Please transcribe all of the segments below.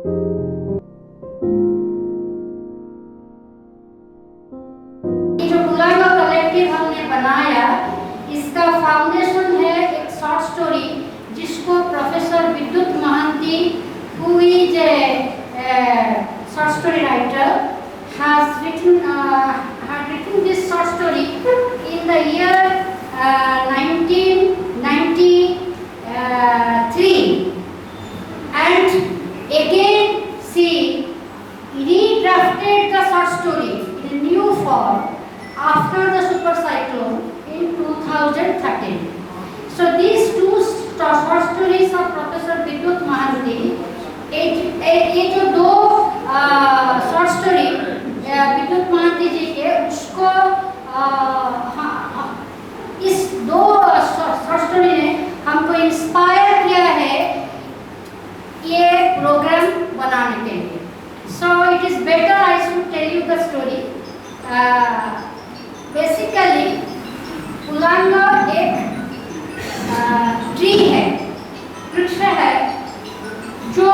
जो पुलांगा कलेक्टिव हमने बनाया, इसका फाउंडेशन है एक शॉर्ट स्टोरी जिसको प्रोफेसर विद्युत Mahanti, who is a short story writer, had written this short story in the year 1993, and again she redrafted the short story in new form after the super cyclone in 2013. So these two short stories of Professor Vidyut Mahanti, ये जो दो short story विद्युत महांती जी के, उसको इस दो short story ने हमको इंस्पायर किया है ये प्रोग्राम बनाने के लिए. So it is better I should tell you the story. Basically Pulanga एक ट्री है, वृक्ष है, जो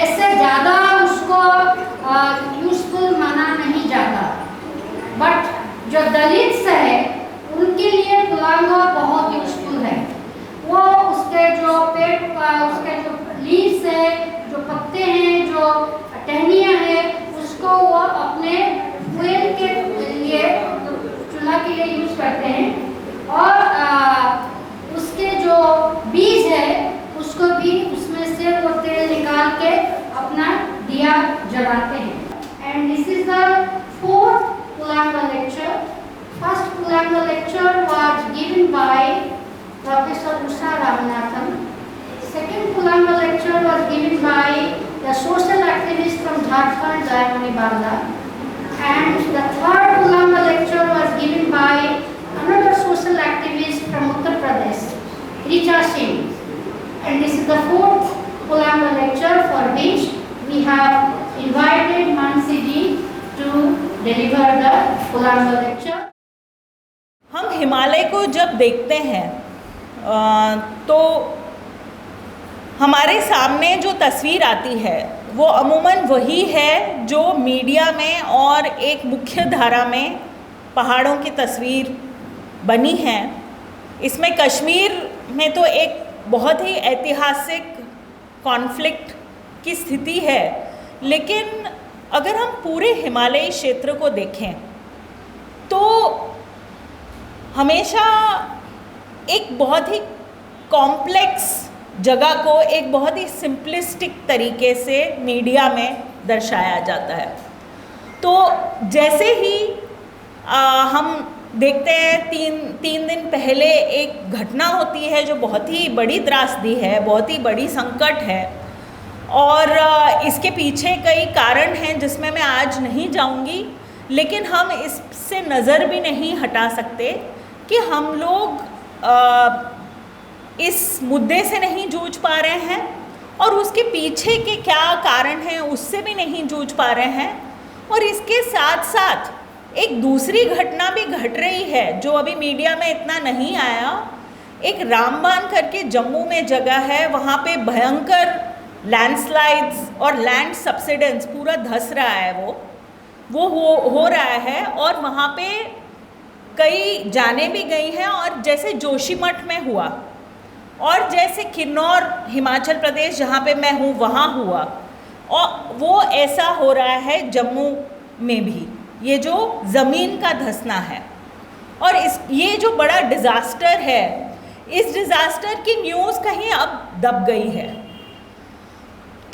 ऐसे ज़्यादा उसको यूजफुल माना नहीं जाता, बट जो दलित्स है उनके लिए पुलांगा बहुत यूजफुल है. वो उसके जो पेड़, उसके जो लीव्स है, जो पत्ते हैं, जो टहनियाँ हैं, उसको वो अपने फ्यूल के लिए, चूल्हा के लिए यूज करते हैं. और उसके जो बीज है उसको भी उसमें से वो तेल निकाल के अपना दिया जलाते हैं. And this is the fourth Pulanga lecture. First Pulanga lecture was given by professor Usha Ramanathan. Second Pulanga lecture was given by the social activist from Jharkhand, Jayamani Banda. And the third Pulanga lecture was given by another social activist from Uttar Pradesh, Richa Singh. And this is the fourth Pulanga lecture for which we have invited Mansi ji to deliver the Pulanga lecture. हम हिमालय को जब देखते हैं तो हमारे सामने जो तस्वीर आती है वो अमूमन वही है जो मीडिया में और एक मुख्य धारा में पहाड़ों की तस्वीर बनी है. इसमें कश्मीर में तो एक बहुत ही ऐतिहासिक कॉन्फ्लिक्ट की स्थिति है, लेकिन अगर हम पूरे हिमालयी क्षेत्र को देखें तो हमेशा एक बहुत ही कॉम्प्लेक्स जगह को एक बहुत ही सिंपलिस्टिक तरीके से मीडिया में दर्शाया जाता है. तो जैसे ही हम देखते हैं तीन दिन पहले एक घटना होती है जो बहुत ही बड़ी त्रासदी है, बहुत ही बड़ी संकट है, और इसके पीछे कई कारण हैं जिसमें मैं आज नहीं जाऊंगी, लेकिन हम इससे नज़र भी नहीं हटा सकते कि हम लोग इस मुद्दे से नहीं जूझ पा रहे हैं और उसके पीछे के क्या कारण हैं उससे भी नहीं जूझ पा रहे हैं. और इसके साथ साथ एक दूसरी घटना भी घट रही है जो अभी मीडिया में इतना नहीं आया. एक रामबान करके जम्मू में जगह है, वहाँ पे भयंकर लैंडस्लाइड्स और लैंड सब्सिडेंस पूरा धंस रहा है, वो हो रहा है, और वहाँ पे कई जाने भी गई हैं. और जैसे जोशीमठ में हुआ और जैसे किन्नौर हिमाचल प्रदेश जहाँ पे मैं हूँ वहाँ हुआ, और वो ऐसा हो रहा है जम्मू में भी, ये जो ज़मीन का धंसना है. और ये जो बड़ा डिज़ास्टर है, इस डिज़ास्टर की न्यूज़ कहीं अब दब गई है,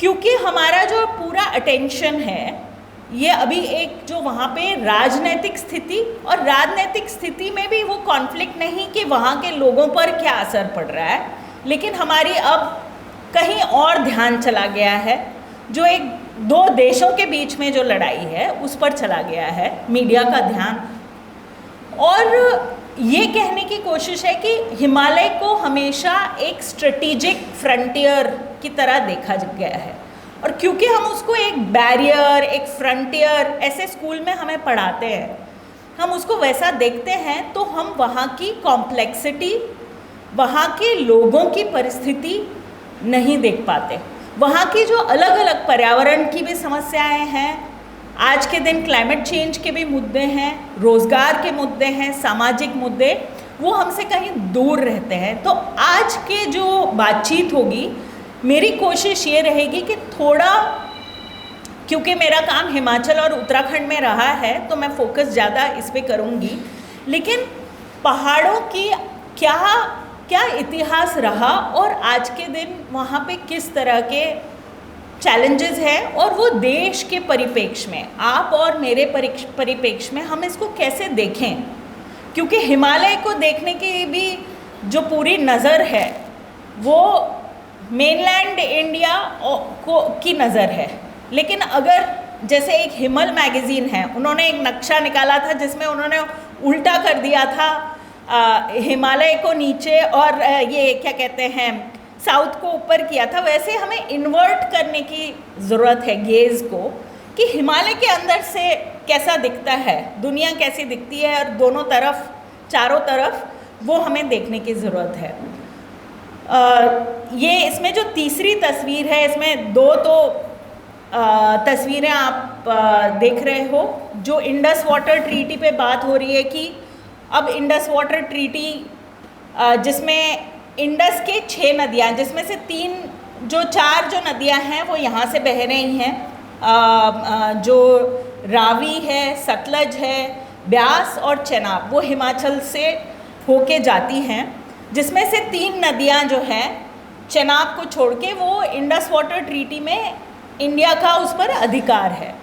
क्योंकि हमारा जो पूरा अटेंशन है ये अभी एक जो वहाँ पे राजनीतिक स्थिति, और राजनीतिक स्थिति में भी वो कॉन्फ्लिक्ट नहीं कि वहाँ के लोगों पर क्या असर पड़ रहा है, लेकिन हमारी अब कहीं और ध्यान चला गया है, जो एक दो देशों के बीच में जो लड़ाई है उस पर चला गया है मीडिया का ध्यान. और ये कहने की कोशिश है कि हिमालय को हमेशा एक स्ट्रेटेजिक फ्रंटियर की तरह देखा गया है, और क्योंकि हम उसको एक बैरियर, एक फ्रंटियर ऐसे स्कूल में हमें पढ़ाते हैं, हम उसको वैसा देखते हैं, तो हम वहाँ की कॉम्प्लेक्सिटी, वहाँ के लोगों की परिस्थिति नहीं देख पाते. वहाँ की जो अलग अलग पर्यावरण की भी समस्याएं हैं, आज के दिन क्लाइमेट चेंज के भी मुद्दे हैं, रोज़गार के मुद्दे हैं, सामाजिक मुद्दे, वो हमसे कहीं दूर रहते हैं। तो आज के जो बातचीत होगी, मेरी कोशिश ये रहेगी कि थोड़ा, क्योंकि मेरा काम हिमाचल और उत्तराखंड में रहा है तो मैं फोकस ज़्यादा इस पे करूँगी, लेकिन पहाड़ों की क्या क्या इतिहास रहा और आज के दिन वहाँ पे किस तरह के चैलेंजेस हैं, और वो देश के परिप्रेक्ष्य में, आप और मेरे परिप्रेक्ष्य में हम इसको कैसे देखें। क्योंकि हिमालय को देखने की भी जो पूरी नज़र है वो मेनलैंड इंडिया की नज़र है, लेकिन अगर जैसे एक हिमल मैगज़ीन है, उन्होंने एक नक्शा निकाला था जिसमें उन्होंने उल्टा कर दिया था हिमालय को नीचे और ये क्या कहते हैं साउथ को ऊपर किया था, वैसे हमें इन्वर्ट करने की ज़रूरत है गेज़ को, कि हिमालय के अंदर से कैसा दिखता है, दुनिया कैसी दिखती है, और दोनों तरफ, चारों तरफ वो हमें देखने की ज़रूरत है। ये इसमें जो तीसरी तस्वीर है, इसमें दो तो तस्वीरें आप देख रहे हो, जो इंडस वाटर ट्रीटी पे बात हो रही है कि अब इंडस वाटर ट्रीटी जिसमें इंडस के 6 नदियाँ, जिसमें से 4 जो नदियाँ हैं वो यहाँ से बह रही हैं, जो रावी है, सतलज है, ब्यास और चेनाब, वो हिमाचल से होके जाती हैं, जिसमें से 3 नदियाँ जो हैं चेनाब को छोड़ के वो इंडस वाटर ट्रीटी में इंडिया का उस पर अधिकार है।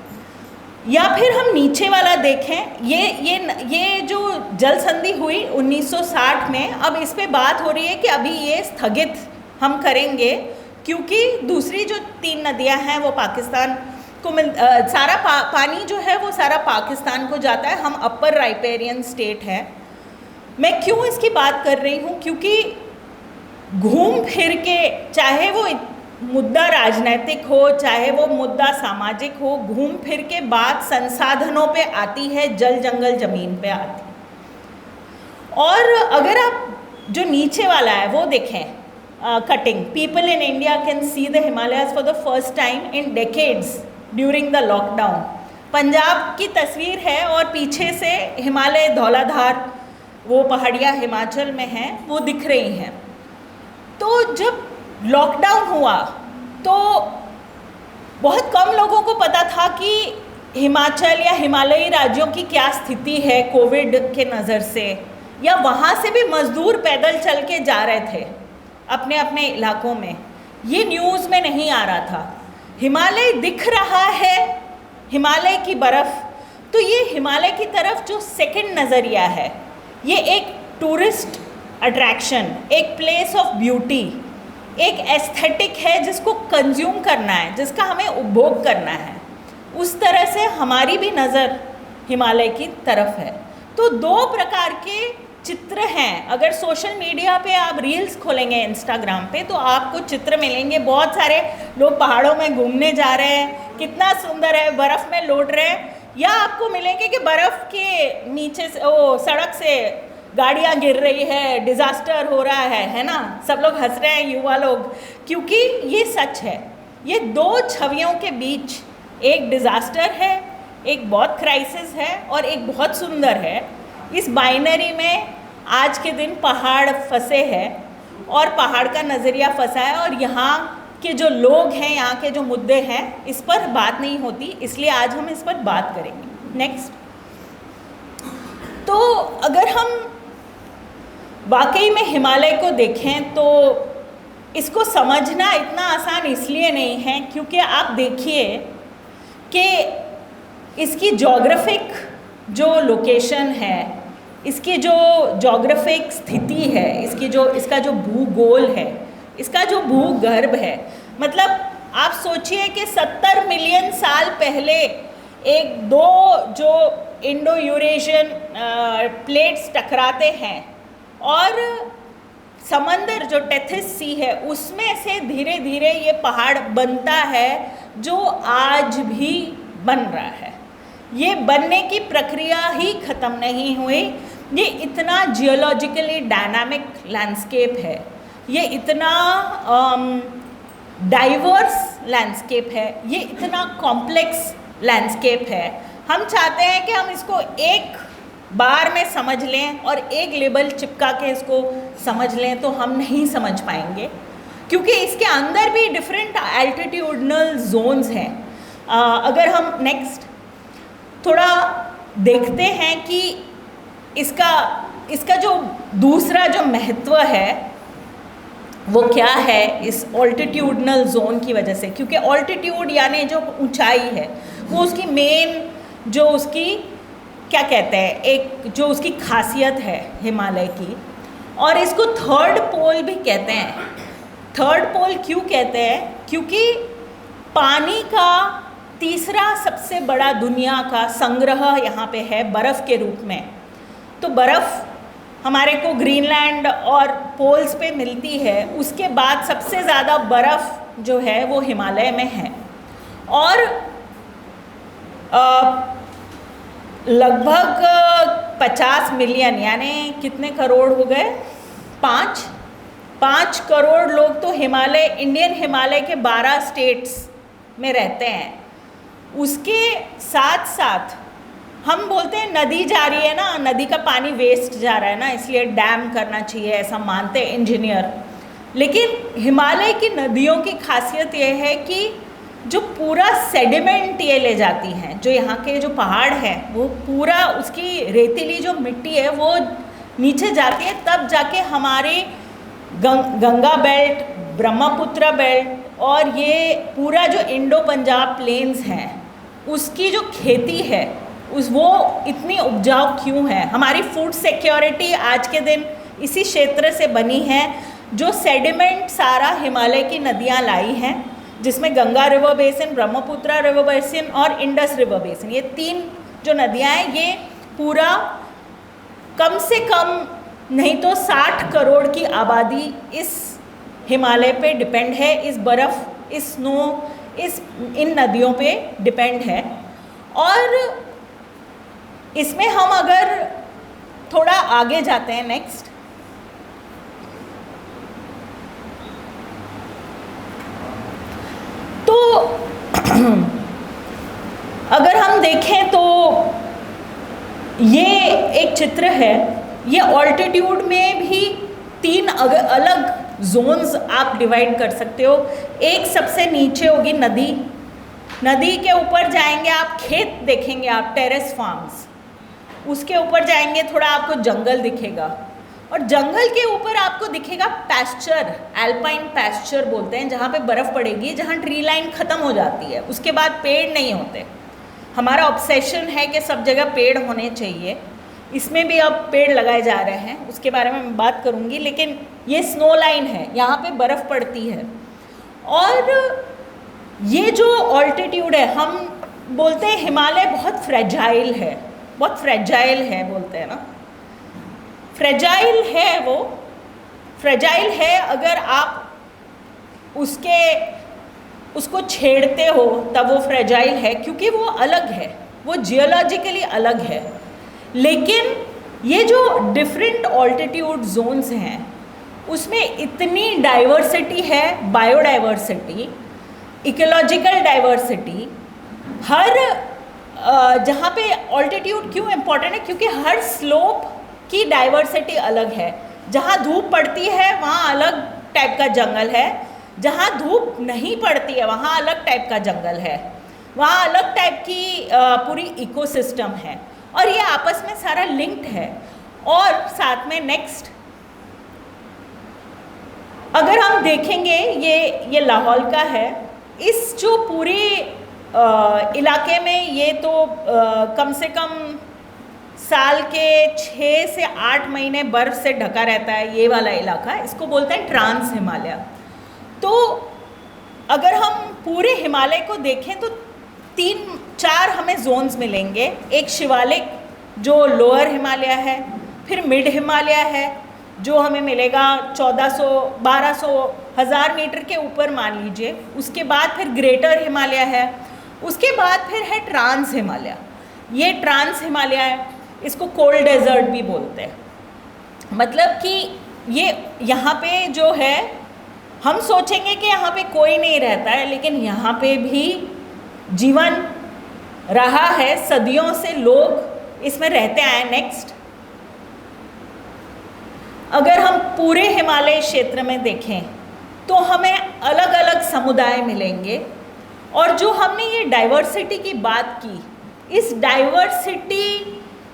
या फिर हम नीचे वाला देखें, ये जो जल संधि हुई 1960 में, अब इस पे बात हो रही है कि अभी ये स्थगित हम करेंगे, क्योंकि दूसरी जो 3 नदियां हैं वो पाकिस्तान को सारा पानी जो है वो सारा पाकिस्तान को जाता है, हम अपर राइपेरियन स्टेट हैं। मैं क्यों इसकी बात कर रही हूँ, क्योंकि घूम फिर के, चाहे वो मुद्दा राजनीतिक हो, चाहे वो मुद्दा सामाजिक हो, घूम फिर के बात संसाधनों पे आती है, जल जंगल ज़मीन पे आती है। और अगर आप जो नीचे वाला है वो देखें, cutting, people in India can see the Himalayas for the first time in decades during the lockdown. Punjab की तस्वीर है और पीछे से हिमालय, धौलाधार, वो पहाड़ियाँ हिमाचल में हैं, वो दिख रही हैं। तो जब लॉकडाउन हुआ तो बहुत कम लोगों को पता था कि हिमाचल या हिमालयी राज्यों की क्या स्थिति है कोविड के नज़र से, या वहाँ से भी मज़दूर पैदल चल के जा रहे थे अपने अपने इलाकों में, ये न्यूज़ में नहीं आ रहा था। हिमालय दिख रहा है, हिमालय की बर्फ़, तो ये हिमालय की तरफ जो सेकंड नज़रिया है, ये एक टूरिस्ट अट्रैक्शन, एक प्लेस ऑफ ब्यूटी, एक एस्थेटिक है जिसको कंज्यूम करना है, जिसका हमें उपभोग करना है। उस तरह से हमारी भी नज़र हिमालय की तरफ है। तो 2 प्रकार के चित्र हैं। अगर सोशल मीडिया पे आप रील्स खोलेंगे इंस्टाग्राम पे तो आपको चित्र मिलेंगे, बहुत सारे लोग पहाड़ों में घूमने जा रहे हैं, कितना सुंदर है, बर्फ़ में लौट रहे हैं, या आपको मिलेंगे कि बर्फ़ के नीचे से, सड़क से गाड़ियाँ गिर रही है, डिज़ास्टर हो रहा है ना, सब लोग हंस रहे हैं, युवा लोग, क्योंकि ये सच है। ये 2 छवियों के बीच एक डिज़ास्टर है, एक बहुत क्राइसिस है और एक बहुत सुंदर है। इस बाइनरी में आज के दिन पहाड़ फंसे हैं और पहाड़ का नज़रिया फंसा है, और यहाँ के जो लोग हैं, यहाँ के जो मुद्दे हैं, इस पर बात नहीं होती, इसलिए आज हम इस पर बात करेंगे। नेक्स्ट। तो अगर हम वाकई में हिमालय को देखें तो इसको समझना इतना आसान इसलिए नहीं है क्योंकि आप देखिए कि इसकी जोग्राफिक जो लोकेशन है, इसकी जो जोग्राफिक स्थिति है, इसका जो भूगोल है, इसका जो भूगर्भ है, मतलब आप सोचिए कि 70 मिलियन साल पहले एक 2 जो इंडो यूरेशियन प्लेट्स टकराते हैं और समंदर जो टेथिस सी है उसमें से धीरे धीरे ये पहाड़ बनता है जो आज भी बन रहा है। ये बनने की प्रक्रिया ही ख़त्म नहीं हुई। ये इतना जियोलॉजिकली डायनामिक लैंडस्केप है, ये इतना डाइवर्स लैंडस्केप है, ये इतना कॉम्प्लेक्स लैंडस्केप है। हम चाहते हैं कि हम इसको एक बार में समझ लें और एक लेबल चिपका के इसको समझ लें, तो हम नहीं समझ पाएंगे, क्योंकि इसके अंदर भी डिफरेंट एल्टीट्यूडनल जोन्स हैं। अगर हम नेक्स्ट थोड़ा देखते हैं कि इसका जो दूसरा जो महत्व है वो क्या है इस ऑल्टीट्यूडनल जोन की वजह से, क्योंकि ऑल्टीट्यूड यानी जो ऊंचाई है वो उसकी मेन जो उसकी क्या कहते हैं, एक जो उसकी खासियत है हिमालय की, और इसको थर्ड पोल भी कहते हैं। थर्ड पोल क्यों कहते हैं? क्योंकि पानी का तीसरा सबसे बड़ा दुनिया का संग्रह यहाँ पे है बर्फ़ के रूप में। तो बर्फ़ हमारे को ग्रीनलैंड और पोल्स पे मिलती है, उसके बाद सबसे ज़्यादा बर्फ़ जो है वो हिमालय में है, और लगभग 50 मिलियन यानी कितने करोड़ हो गए, 5 करोड़ लोग तो हिमालय, इंडियन हिमालय के 12 स्टेट्स में रहते हैं। उसके साथ साथ हम बोलते हैं नदी जा रही है ना, नदी का पानी वेस्ट जा रहा है ना, इसलिए डैम करना चाहिए, ऐसा मानते हैं इंजीनियर। लेकिन हिमालय की नदियों की खासियत ये है कि जो पूरा सेडिमेंट ये ले जाती हैं, जो यहाँ के जो पहाड़ हैं वो पूरा उसकी रेतीली जो मिट्टी है वो नीचे जाती है, तब जाके हमारे गंगा बेल्ट, ब्रह्मपुत्र बेल्ट और ये पूरा जो इंडो पंजाब प्लेन्स हैं उसकी जो खेती है वो इतनी उपजाऊ क्यों है। हमारी फूड सिक्योरिटी आज के दिन इसी क्षेत्र से बनी है, जो सेडिमेंट सारा हिमालय की नदियाँ लाई हैं, जिसमें Ganga river basin, Brahmaputra river basin और इंडस रिवर बेसिन, ये 3 जो नदियाँ हैं, ये पूरा कम से कम नहीं तो 60 करोड़ की आबादी इस हिमालय पे डिपेंड है, इस बर्फ़, इस स्नो, इन नदियों पे डिपेंड है। और इसमें हम अगर थोड़ा आगे जाते हैं नेक्स्ट, तो अगर हम देखें तो ये एक चित्र है, ये ऑल्टीट्यूड में भी 3 अलग जोन्स आप डिवाइड कर सकते हो। एक सबसे नीचे होगी नदी, नदी के ऊपर जाएंगे आप खेत देखेंगे, आप टेरेस फार्म्स, उसके ऊपर जाएंगे थोड़ा आपको जंगल दिखेगा, और जंगल के ऊपर आपको दिखेगा पैस्चर, एल्पाइन पैस्चर बोलते हैं, जहाँ पे बर्फ़ पड़ेगी, जहाँ ट्री लाइन ख़त्म हो जाती है, उसके बाद पेड़ नहीं होते। हमारा ऑब्सेशन है कि सब जगह पेड़ होने चाहिए, इसमें भी अब पेड़ लगाए जा रहे हैं, उसके बारे में मैं बात करूँगी। लेकिन ये स्नो लाइन है, यहाँ पे बर्फ़ पड़ती है, और ये जो ऑल्टीट्यूड है, हम बोलते हैं हिमालय बहुत फ्रेजाइल है, बहुत फ्रेजाइल है बोलते हैं ना, फ्रेजाइल है, वो फ्रेजाइल है अगर आप उसको छेड़ते हो तब वो फ्रेजाइल है, क्योंकि वो अलग है, वो जियोलॉजिकली अलग है। लेकिन ये जो डिफरेंट ऑल्टीट्यूड जोन्स हैं उसमें इतनी डाइवर्सिटी है, बायोडाइवर्सिटी, इकोलॉजिकल डाइवर्सिटी, हर जहाँ पे ऑल्टीट्यूड क्यों इम्पोर्टेंट है, क्योंकि हर स्लोप की डाइवर्सिटी अलग है। जहाँ धूप पड़ती है वहाँ अलग टाइप का जंगल है, जहाँ धूप नहीं पड़ती है वहाँ अलग टाइप का जंगल है, वहाँ अलग टाइप की पूरी इकोसिस्टम है, और ये आपस में सारा लिंक्ड है। और साथ में नेक्स्ट अगर हम देखेंगे, ये लाहौल का है, इस जो पूरी इलाके में ये तो कम से कम साल के 6 से 8 महीने बर्फ़ से ढका रहता है, ये वाला इलाका, इसको बोलते हैं ट्रांस हिमालय। तो अगर हम पूरे हिमालय को देखें तो 3-4 हमें जोन्स मिलेंगे। एक शिवालिक जो लोअर हिमालय है, फिर मिड हिमालय है जो हमें मिलेगा 1400, 1200, 1000 मीटर के ऊपर मान लीजिए। उसके बाद फिर ग्रेटर हिमालय है, उसके बाद फिर है ट्रांस हिमालय। ये ट्रांस हिमालय है, इसको कोल्ड डेजर्ट भी बोलते हैं। मतलब कि ये यहाँ पे जो है हम सोचेंगे कि यहाँ पे कोई नहीं रहता है, लेकिन यहाँ पे भी जीवन रहा है, सदियों से लोग इसमें रहते आए। नेक्स्ट, अगर हम पूरे हिमालय क्षेत्र में देखें तो हमें अलग अलग समुदाय मिलेंगे, और जो हमने ये डाइवर्सिटी की बात की, इस डाइवर्सिटी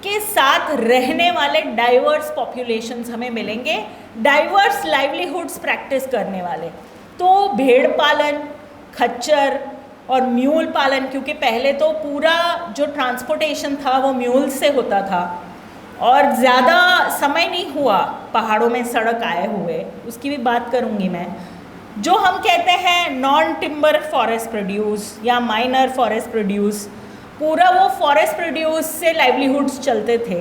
के साथ रहने वाले डाइवर्स पॉपुलेशंस हमें मिलेंगे, डाइवर्स लाइवलीहुड्स प्रैक्टिस करने वाले। तो भेड़ पालन, खच्चर और म्यूल पालन, क्योंकि पहले तो पूरा जो ट्रांसपोर्टेशन था वो म्यूल से होता था, और ज़्यादा समय नहीं हुआ पहाड़ों में सड़क आए हुए, उसकी भी बात करूँगी मैं। जो हम कहते हैं नॉन टिम्बर फॉरेस्ट प्रोड्यूस या माइनर फॉरेस्ट प्रोड्यूस, पूरा वो फॉरेस्ट प्रोड्यूस से लाइवलीहुड्स चलते थे।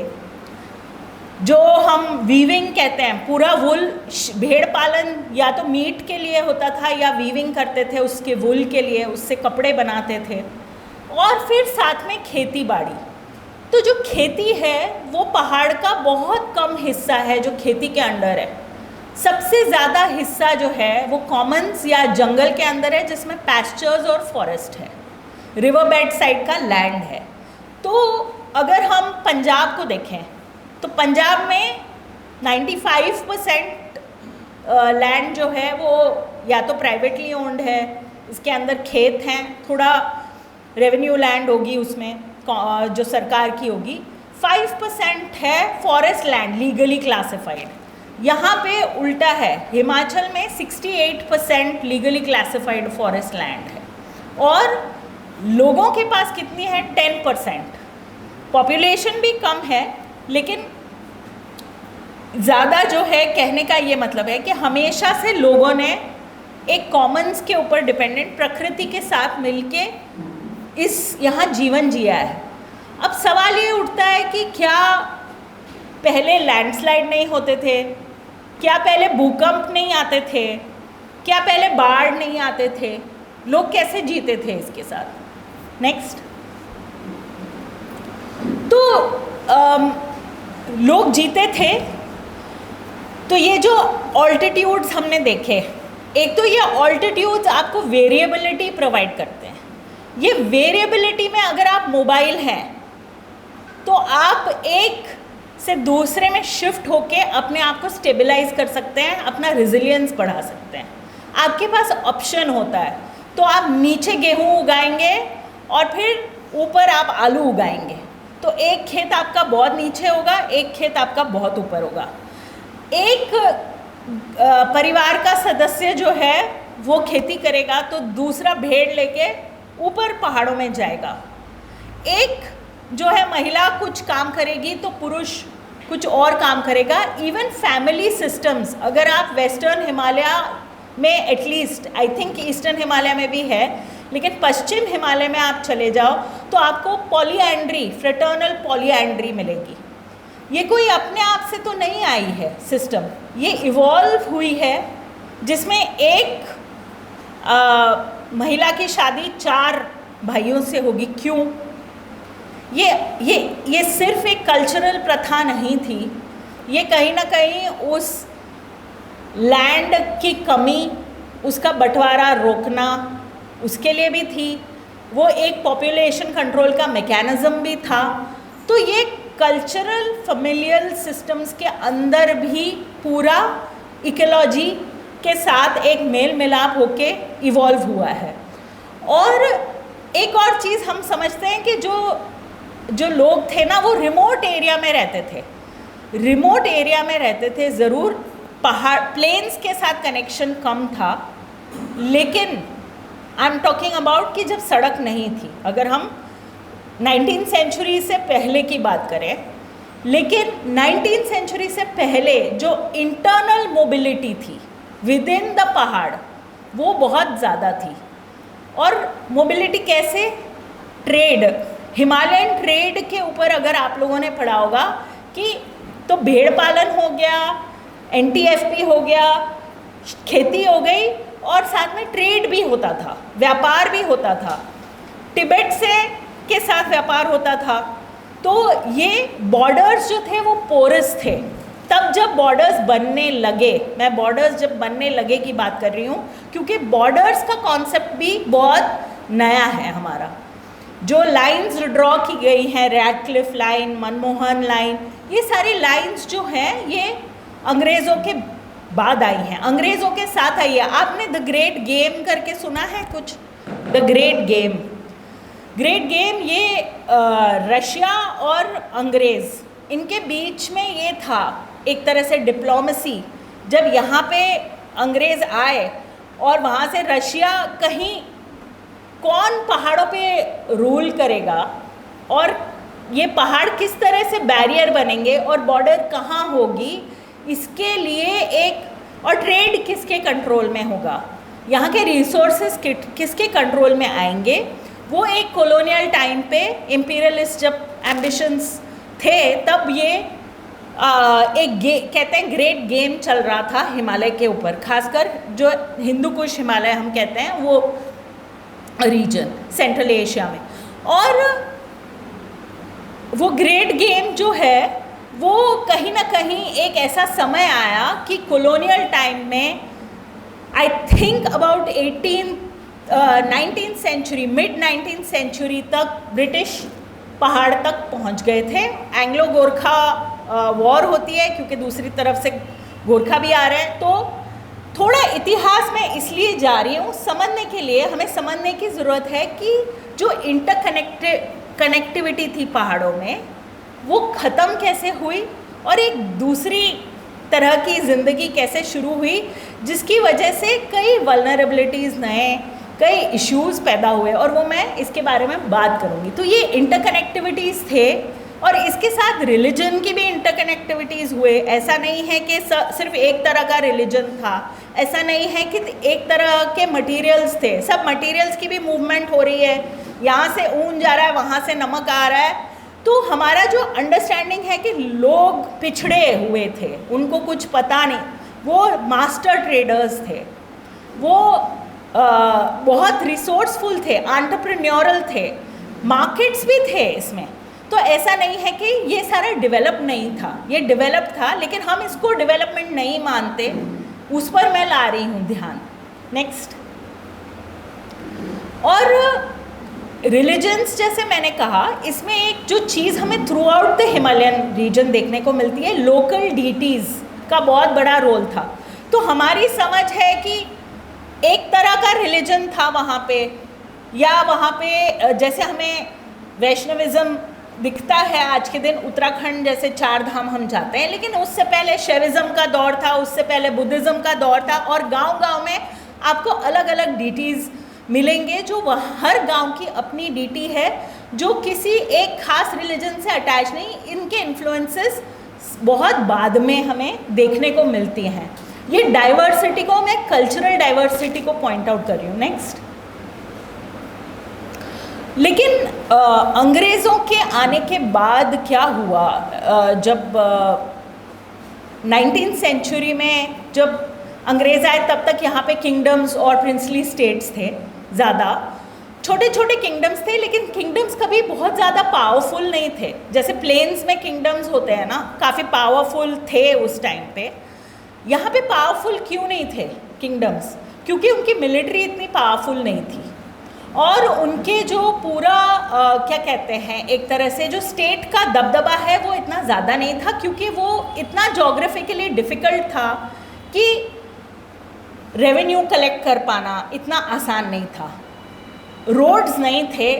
जो हम वीविंग कहते हैं, पूरा वुल, भेड़ पालन या तो मीट के लिए होता था या वीविंग करते थे उसके वुल के लिए, उससे कपड़े बनाते थे। और फिर साथ में खेती बाड़ी। तो जो खेती है वो पहाड़ का बहुत कम हिस्सा है जो खेती के अंडर है। सबसे ज़्यादा हिस्सा जो है वो कॉमन्स या जंगल के अंदर है, जिसमें पैस्चर्स और फॉरेस्ट है, रिवर बेड साइड का लैंड है। तो अगर हम पंजाब को देखें तो पंजाब में 95% लैंड जो है वो या तो प्राइवेटली ओन्ड है, इसके अंदर खेत हैं, थोड़ा रेवेन्यू लैंड होगी उसमें जो सरकार की होगी। 5% है फॉरेस्ट लैंड लीगली क्लासिफाइड। यहाँ पे उल्टा है, हिमाचल में 68% लीगली क्लासिफाइड फॉरेस्ट लैंड है, और लोगों के पास कितनी है? 10%। पॉपुलेशन भी कम है, लेकिन ज़्यादा जो है, कहने का ये मतलब है कि हमेशा से लोगों ने एक कॉमन्स के ऊपर डिपेंडेंट प्रकृति के साथ मिलके इस यहाँ जीवन जिया है। अब सवाल ये उठता है कि क्या पहले लैंडस्लाइड नहीं होते थे? क्या पहले भूकंप नहीं आते थे? क्या पहले बाढ़ नहीं आते थे? लोग कैसे जीते थे इसके साथ? नेक्स्ट, तो लोग जीते थे। तो ये जो ऑल्टीट्यूड्स हमने देखे, एक तो ये ऑल्टीट्यूड्स आपको वेरिएबिलिटी प्रोवाइड करते हैं। ये वेरिएबिलिटी में अगर आप मोबाइल हैं तो आप एक से दूसरे में शिफ्ट होके अपने आप को स्टेबलाइज कर सकते हैं, अपना रेजिलियंस बढ़ा सकते हैं। आपके पास ऑप्शन होता है, तो आप नीचे गेहूँ उगाएंगे और फिर ऊपर आप आलू उगाएंगे। तो एक खेत आपका बहुत नीचे होगा, एक खेत आपका बहुत ऊपर होगा। एक परिवार का सदस्य जो है वो खेती करेगा तो दूसरा भेड़ लेके ऊपर पहाड़ों में जाएगा। एक जो है महिला कुछ काम करेगी तो पुरुष कुछ और काम करेगा। इवन फैमिली सिस्टम्स, अगर आप वेस्टर्न हिमालय में, at least I think eastern Himalaya में भी है, लेकिन पश्चिम हिमालय में आप चले जाओ तो आपको पॉलीएंड्री, फ्रेटर्नल पॉलीएंड्री मिलेगी। ये कोई अपने आप से तो नहीं आई है सिस्टम, ये इवॉल्व हुई है, जिसमें एक महिला की शादी 4 भाइयों से होगी। क्यों? ये सिर्फ एक कल्चरल प्रथा नहीं थी, ये कहीं ना कहीं उस लैंड की कमी, उसका बंटवारा रोकना, उसके लिए भी थी। वो एक पॉपुलेशन कंट्रोल का मैकेनिज्म भी था। तो ये कल्चरल फैमिलियल सिस्टम्स के अंदर भी पूरा इकोलॉजी के साथ एक मेल मिलाप होके इवॉल्व हुआ है। और एक और चीज़ हम समझते हैं कि जो लोग थे ना, वो रिमोट एरिया में रहते थे। रिमोट एरिया में रहते थे ज़रूर, पहाड़ प्लेन्स के साथ कनेक्शन कम था, लेकिन आई एम टॉकिंग अबाउट कि जब सड़क नहीं थी। अगर हम 19th सेंचुरी से पहले की बात करें, लेकिन 19th सेंचुरी से पहले जो इंटरनल मोबिलिटी थी विद इन द पहाड़, वो बहुत ज़्यादा थी। और मोबिलिटी कैसे? ट्रेड, हिमालयन ट्रेड के ऊपर अगर आप लोगों ने पढ़ा होगा कि तो भेड़ पालन हो गया, NTFP हो गया, खेती हो गई, और साथ में ट्रेड भी होता था, व्यापार भी होता था, तिब्बत से के साथ व्यापार होता था। तो ये बॉर्डर्स जो थे वो पोरस थे, तब जब बॉर्डर्स बनने लगे, मैं बॉर्डर्स जब बनने लगे की बात कर रही हूँ, क्योंकि बॉर्डर्स का कॉन्सेप्ट भी बहुत नया है हमारा। जो लाइंस ड्रॉ की गई हैं, रैडक्लिफ लाइन, मनमोहन लाइन, ये सारी लाइंस जो हैं ये अंग्रेज़ों के बाद आई हैं, अंग्रेज़ों के साथ आई है। आपने द ग्रेट गेम करके सुना है कुछ? The great game, great game ये रशिया और अंग्रेज़ इनके बीच में ये था एक तरह से डिप्लोमेसी। जब यहाँ पे अंग्रेज़ आए और वहाँ से रशिया, कहीं कौन पहाड़ों पे रूल करेगा और ये पहाड़ किस तरह से बैरियर बनेंगे और बॉर्डर कहाँ होगी, इसके लिए एक, और ट्रेड किसके कंट्रोल में होगा, यहाँ के रिसोर्सेज किसके कंट्रोल में आएंगे, वो एक कॉलोनियल टाइम पे इम्पीरियलिस्ट जब एम्बिशंस थे तब ये कहते हैं ग्रेट गेम चल रहा था हिमालय के ऊपर, खासकर जो हिंदू कुश हिमालय हम कहते हैं वो रीजन सेंट्रल एशिया में। और वो ग्रेट गेम जो है वो कहीं ना कहीं एक ऐसा समय आया कि कॉलोनियल टाइम में, I think about 19th century, mid 19th century तक ब्रिटिश पहाड़ तक पहुंच गए थे। एंग्लो गोरखा वॉर होती है क्योंकि दूसरी तरफ से गोरखा भी आ रहे हैं। तो थोड़ा इतिहास में इसलिए जा रही हूँ, समझने के लिए, हमें समझने की ज़रूरत है कि जो कनेक्टिविटी थी पहाड़ों में वो ख़त्म कैसे हुई और एक दूसरी तरह की ज़िंदगी कैसे शुरू हुई, जिसकी वजह से कई वल्नरेबिलिटीज़, नए कई इश्यूज़ पैदा हुए, और वो मैं इसके बारे में बात करूँगी। तो ये इंटरकनेक्टिविटीज़ थे और इसके साथ रिलीजन की भी इंटरकनेक्टिविटीज़ हुए। ऐसा नहीं है कि सिर्फ एक तरह का रिलीजन था, ऐसा नहीं है कि एक तरह के मटेरियल्स थे, सब मटेरियल्स की भी मूवमेंट हो रही है, यहाँ से ऊन जा रहा है, वहाँ से नमक आ रहा है। तो हमारा जो अंडरस्टैंडिंग है कि लोग पिछड़े हुए थे, उनको कुछ पता नहीं, वो मास्टर ट्रेडर्स थे, वो बहुत रिसोर्सफुल थे, एंटरप्रेन्योरल थे, मार्केट्स भी थे इसमें। तो ऐसा नहीं है कि ये सारा डेवलप नहीं था, ये डेवलप था, लेकिन हम इसको डेवलपमेंट नहीं मानते, उस पर मैं ला रही हूँ ध्यान। नेक्स्ट, और रिलीजन्स, जैसे मैंने कहा, इसमें एक जो चीज़ हमें throughout the Himalayan region देखने को मिलती है, लोकल डीटीज़ का बहुत बड़ा रोल था। तो हमारी समझ है कि एक तरह का रिलीजन था वहाँ पे, या वहाँ पे जैसे हमें वैष्णविज़्म दिखता है आज के दिन, उत्तराखंड जैसे 4 धाम हम जाते हैं, लेकिन उससे पहले शैविज़्म का दौर था, उससे पहले बुद्धिज़्म का दौर था, और गांव-गांव में आपको अलग अलग डीटीज़ मिलेंगे, जो हर गांव की अपनी डीटी है, जो किसी एक खास रिलीजन से अटैच नहीं, इनके इन्फ्लुएंसेस बहुत बाद में हमें देखने को मिलती हैं। ये डाइवर्सिटी को, मैं कल्चरल डाइवर्सिटी को पॉइंट आउट कर रही हूँ। नेक्स्ट, लेकिन अंग्रेज़ों के आने के बाद क्या हुआ, जब 19th सेंचुरी में जब अंग्रेज़ आए तब तक यहाँ पे किंगडम्स और प्रिंसली स्टेट्स थे, ज़्यादा छोटे छोटे किंगडम्स थे, लेकिन किंगडम्स कभी बहुत ज़्यादा पावरफुल नहीं थे। जैसे प्लेन्स में किंगडम्स होते हैं ना, काफ़ी पावरफुल थे उस टाइम पे। यहाँ पे पावरफुल क्यों नहीं थे किंगडम्स? क्योंकि उनकी मिलिट्री इतनी पावरफुल नहीं थी, और उनके जो पूरा क्या कहते हैं, एक तरह से जो स्टेट का दबदबा है वो इतना ज़्यादा नहीं था, क्योंकि वो इतना जोग्राफिकली डिफ़िकल्ट था कि रेवेन्यू कलेक्ट कर पाना इतना आसान नहीं था, रोड्स नहीं थे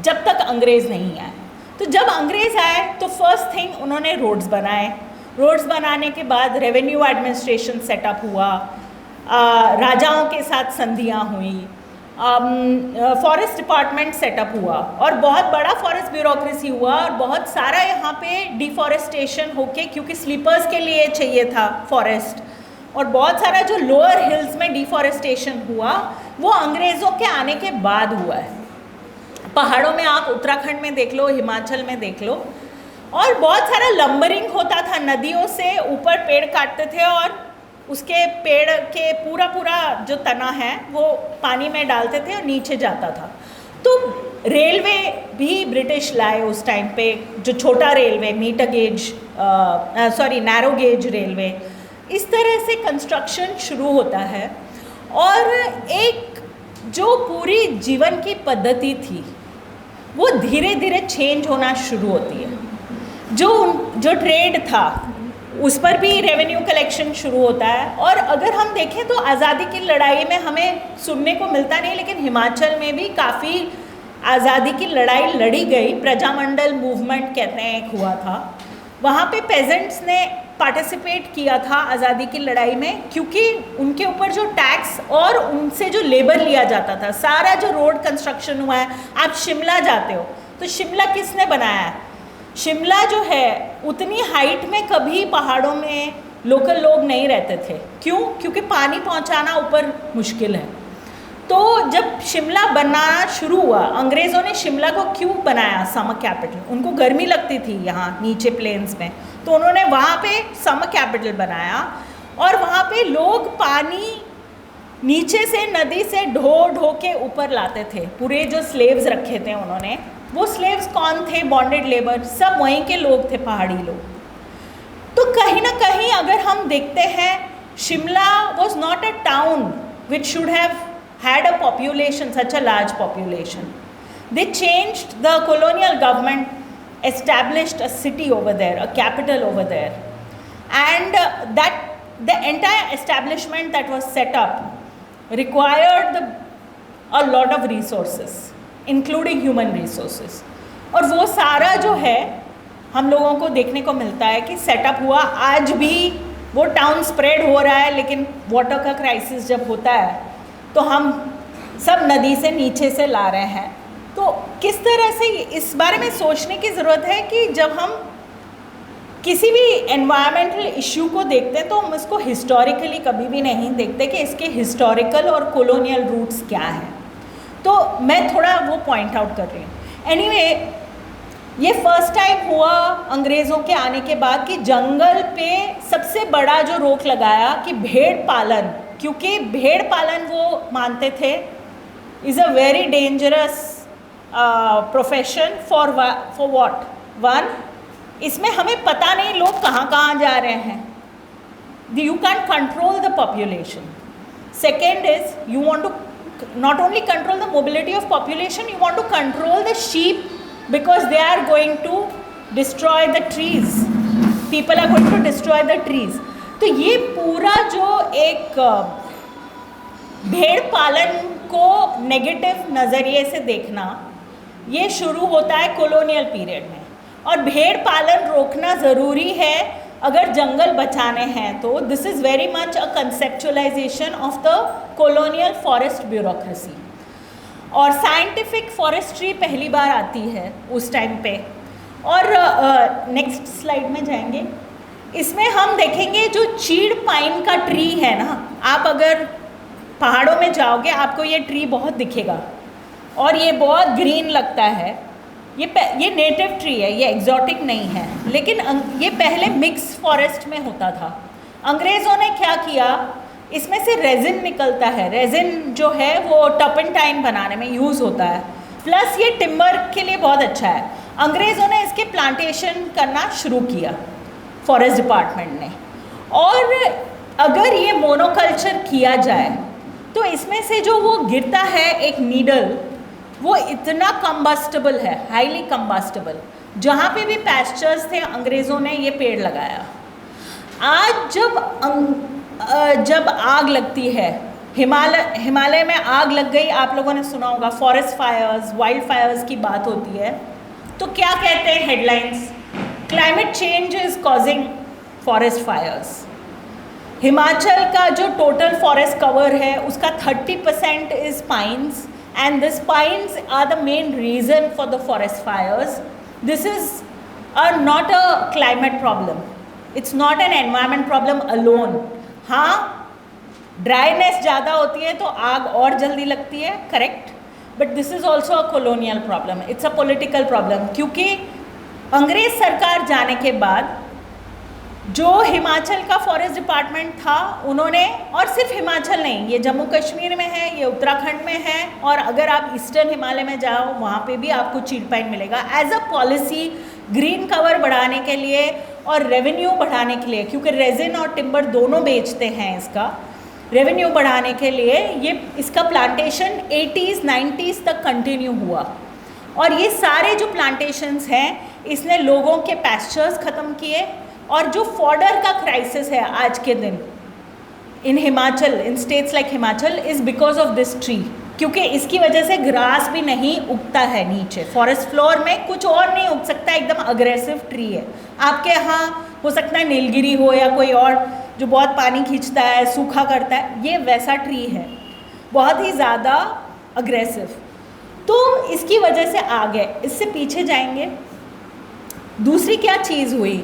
जब तक अंग्रेज़ नहीं आए। तो जब अंग्रेज़ आए तो फर्स्ट थिंग उन्होंने रोड्स बनाए, रोड्स बनाने के बाद रेवेन्यू एडमिनिस्ट्रेशन सेटअप हुआ, राजाओं के साथ संधियाँ हुई, फॉरेस्ट डिपार्टमेंट सेटअप हुआ, और बहुत बड़ा फॉरेस्ट ब्यूरोक्रेसी हुआ, और बहुत सारा यहाँ पे डिफॉरेस्टेशन होके, क्योंकि स्लीपर्स के लिए चाहिए था फॉरेस्ट, और बहुत सारा जो लोअर हिल्स में डिफॉरेस्टेशन हुआ वो अंग्रेज़ों के आने के बाद हुआ है। पहाड़ों में आप उत्तराखंड में देख लो, हिमाचल में देख लो, और बहुत सारा लंबरिंग होता था, नदियों से ऊपर पेड़ काटते थे और उसके पेड़ के पूरा जो तना है वो पानी में डालते थे और नीचे जाता था। तो रेलवे भी ब्रिटिश लाए उस टाइम पे, जो छोटा रेलवे, नैरो गेज रेलवे, इस तरह से कंस्ट्रक्शन शुरू होता है। और एक जो पूरी जीवन की पद्धति थी वो धीरे धीरे चेंज होना शुरू होती है। जो ट्रेड था उस पर भी रेवेन्यू कलेक्शन शुरू होता है। और अगर हम देखें तो आज़ादी की लड़ाई में हमें सुनने को मिलता नहीं, लेकिन हिमाचल में भी काफ़ी आज़ादी की लड़ाई लड़ी गई। प्रजामंडल मूवमेंट कहते हैं एक हुआ था, वहाँ पे पेजेंट्स ने पार्टिसिपेट किया था आज़ादी की लड़ाई में, क्योंकि उनके ऊपर जो टैक्स और उनसे जो लेबर लिया जाता था। सारा जो रोड कंस्ट्रक्शन हुआ है, आप शिमला जाते हो तो शिमला किसने बनाया है? शिमला जो है उतनी हाइट में कभी पहाड़ों में लोकल लोग नहीं रहते थे। क्यों? क्योंकि पानी पहुंचाना ऊपर मुश्किल है। तो जब शिमला बनाना शुरू हुआ, अंग्रेज़ों ने शिमला को क्यों बनाया समर कैपिटल? उनको गर्मी लगती थी यहाँ नीचे प्लेन्स में, तो उन्होंने वहाँ पे समर कैपिटल बनाया। और वहाँ पे लोग पानी नीचे से नदी से ढो के ऊपर लाते थे। पूरे जो स्लेव्स रखे थे उन्होंने, वो स्लेव्स कौन थे? बॉन्डेड लेबर, सब वहीं के लोग थे, पहाड़ी लोग। तो कहीं ना कहीं अगर हम देखते हैं, Shimla was not a town which should have had a population, such a large population. They changed, the colonial government established a city over there, a capital over there, and that the entire establishment that was set up required a lot of resources, including human resources. और वो सारा जो है हम लोगों को देखने को मिलता है कि सेटअप हुआ। आज भी वो टाउन स्प्रेड हो रहा है, लेकिन वाटर का क्राइसिस जब होता है तो हम सब नदी से नीचे से ला रहे हैं। तो किस तरह से इस बारे में सोचने की ज़रूरत है कि जब हम किसी भी एनवायरमेंटल इश्यू को देखते हैं तो हम इसको हिस्टोरिकली कभी भी नहीं देखते कि इसके हिस्टोरिकल और कॉलोनियल रूट्स क्या हैं। तो मैं थोड़ा वो पॉइंट आउट कर रही हूँ। एनीवे, ये फर्स्ट टाइम हुआ अंग्रेज़ों के आने के बाद कि जंगल पे सबसे बड़ा जो रोक लगाया कि भेड़ पालन, क्योंकि भेड़ पालन वो मानते थे is a very dangerous profession for what? One, इसमें हमें पता नहीं लोग कहाँ कहाँ जा रहे हैं, you can control the population. Second is you want to not only control the mobility of population, you want to control the sheep because they are going to destroy the trees, people are going to destroy the trees. तो ये पूरा जो एक भेड़ पालन को negative नज़रिए से देखना, ये शुरू होता है कॉलोनियल पीरियड में। और भेड़ पालन रोकना ज़रूरी है अगर जंगल बचाने हैं तो। This is very much a conceptualisation of the colonial forest bureaucracy. और साइंटिफिक फॉरेस्ट्री पहली बार आती है उस टाइम पे। और नेक्स्ट स्लाइड में जाएंगे, इसमें हम देखेंगे जो चीड़ पाइन का ट्री है ना, आप अगर पहाड़ों में जाओगे आपको ये ट्री बहुत दिखेगा और ये बहुत ग्रीन लगता है। ये नेटिव ट्री है, ये एग्जॉटिक नहीं है, लेकिन ये पहले मिक्स फॉरेस्ट में होता था। अंग्रेज़ों ने क्या किया, इसमें से रेजिन निकलता है। रेजिन जो है वो टर्पेंटाइन बनाने में यूज़ होता है, प्लस ये टिम्बर के लिए बहुत अच्छा है। अंग्रेज़ों ने इसके प्लांटेशन करना शुरू किया फॉरेस्ट डिपार्टमेंट ने। और अगर ये मोनोकल्चर किया जाए तो इसमें से जो वो गिरता है एक नीडल, वो इतना कम्बस्टेबल है, हाईली कम्बस्टेबल। जहाँ पे भी पैस्चर्स थे अंग्रेज़ों ने ये पेड़ लगाया। आज जब आग लगती है, हिमालय में आग लग गई, आप लोगों ने सुना होगा फॉरेस्ट फायर्स, वाइल्ड फायर्स की बात होती है, तो क्या कहते हैं headlines? Climate change is causing forest fires. Himachal का जो टोटल फॉरेस्ट कवर है उसका 30% is pines, and this pines are the main reason for the forest fires. This is not a climate problem, it's not an environment problem alone. हाँ, dryness ज़्यादा होती है तो आग और जल्दी लगती है, correct, but this is also a colonial problem, it's a political problem. क्योंकि अंग्रेज़ सरकार जाने के बाद जो हिमाचल का फॉरेस्ट डिपार्टमेंट था उन्होंने, और सिर्फ हिमाचल नहीं, ये जम्मू कश्मीर में है, ये उत्तराखंड में है, और अगर आप ईस्टर्न हिमालय में जाओ वहाँ पे भी आपको चीड़ पाइन मिलेगा। As a policy green cover बढ़ाने के लिए और रेवेन्यू बढ़ाने के लिए, क्योंकि रेजिन और टिम्बर दोनों बेचते हैं, इसका रेवेन्यू बढ़ाने के लिए ये इसका प्लांटेशन 80s 90s तक कंटिन्यू हुआ। और ये सारे जो प्लांटेशंस हैं इसने लोगों के पैस्चर्स ख़त्म किए, और जो फॉडर का क्राइसिस है आज के दिन in Himachal, in states like Himachal, is because of this tree, क्योंकि इसकी वजह से ग्रास भी नहीं उगता है नीचे, फॉरेस्ट फ्लोर में कुछ और नहीं उग सकता, एकदम अग्रेसिव ट्री है। आपके यहाँ हो सकता है नीलगिरी हो या कोई और जो बहुत पानी खींचता है, सूखा करता है, ये वैसा ट्री है, बहुत ही ज़्यादा अग्रेसिव। तो इसकी वजह से आ गए। इससे पीछे जाएंगे, दूसरी क्या चीज़ हुई,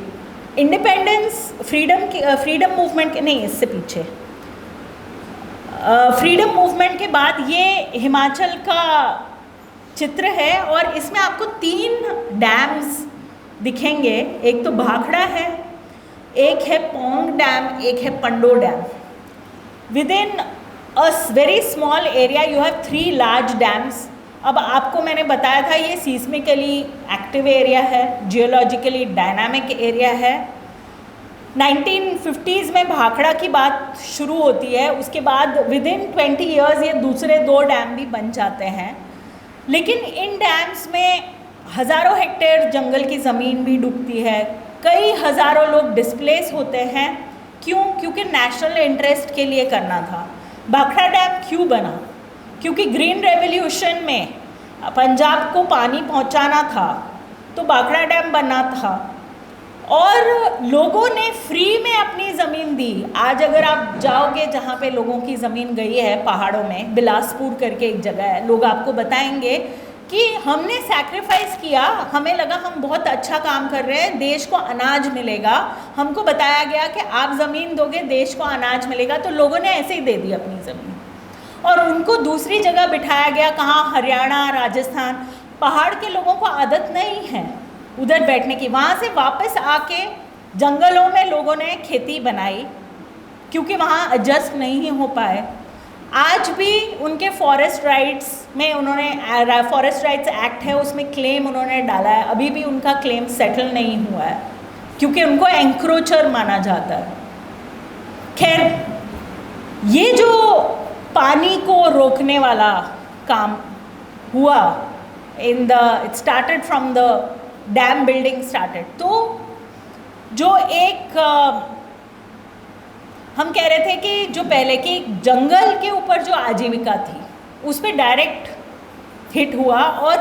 इंडिपेंडेंस फ्रीडम मूवमेंट के, नहीं इससे पीछे, फ्रीडम मूवमेंट के बाद ये हिमाचल का चित्र है, और इसमें आपको 3 डैम्स दिखेंगे। एक तो भाखड़ा है, एक है पौंग डैम, एक है Pandoh dam. Within a very small area you have 3 large dams. अब आपको मैंने बताया था ये सीस्मिकली एक्टिव एरिया है, जियोलॉजिकली डायनामिक एरिया है। 1950s में भाखड़ा की बात शुरू होती है, उसके बाद विद इन 20 ईयर्स ये दूसरे 2 डैम भी बन जाते हैं। लेकिन इन डैम्स में हज़ारों हेक्टेयर जंगल की ज़मीन भी डूबती है, कई हज़ारों लोग डिस्प्लेस होते हैं। क्यों? क्योंकि नेशनल इंटरेस्ट के लिए करना था। भाखड़ा डैम क्यों बना? क्योंकि ग्रीन रेवोल्यूशन में पंजाब को पानी पहुंचाना था, तो भाखड़ा डैम बनना था, और लोगों ने फ्री में अपनी ज़मीन दी। आज अगर आप जाओगे जहाँ पे लोगों की ज़मीन गई है पहाड़ों में, बिलासपुर करके एक जगह है, लोग आपको बताएंगे कि हमने सैक्रिफाइस किया, हमें लगा हम बहुत अच्छा काम कर रहे हैं, देश को अनाज मिलेगा, हमको बताया गया कि आप ज़मीन दोगे देश को अनाज मिलेगा, तो लोगों ने ऐसे ही दे दी अपनी ज़मीन, और उनको दूसरी जगह बिठाया गया। कहाँ? हरियाणा, राजस्थान। पहाड़ के लोगों को आदत नहीं है उधर बैठने की, वहाँ से वापस आके जंगलों में लोगों ने खेती बनाई, क्योंकि वहाँ एडजस्ट नहीं हो पाए। आज भी उनके फॉरेस्ट राइट्स में उन्होंने, फॉरेस्ट राइट्स एक्ट है उसमें क्लेम उन्होंने डाला है, अभी भी उनका क्लेम सेटल नहीं हुआ है, क्योंकि उनको एंक्रोचर माना जाता है। खैर, ये जो पानी को रोकने वाला काम हुआ, it started from the dam building started. तो जो एक हम कह रहे थे कि जो पहले की जंगल के ऊपर जो आजीविका थी उस पर डायरेक्ट हिट हुआ, और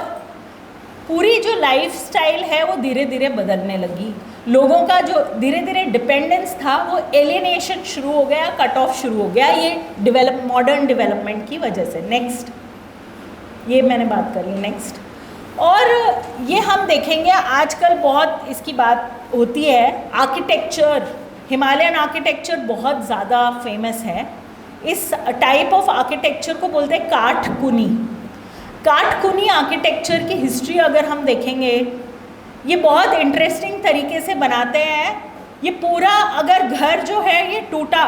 पूरी जो लाइफस्टाइल है वो धीरे धीरे बदलने लगी। लोगों का जो धीरे धीरे डिपेंडेंस था वो एलियनेशन शुरू हो गया, कट ऑफ शुरू हो गया, ये मॉडर्न डेवलपमेंट की वजह से। नेक्स्ट, ये मैंने बात कर ली। नेक्स्ट, और ये हम देखेंगे आजकल बहुत इसकी बात होती है, आर्किटेक्चर, हिमालयन आर्किटेक्चर बहुत ज़्यादा फेमस है। इस टाइप ऑफ आर्किटेक्चर को बोलते हैं काठकुनी। काठकुनी आर्किटेक्चर की हिस्ट्री अगर हम देखेंगे, ये बहुत इंटरेस्टिंग तरीके से बनाते हैं। ये पूरा अगर घर जो है ये टूटा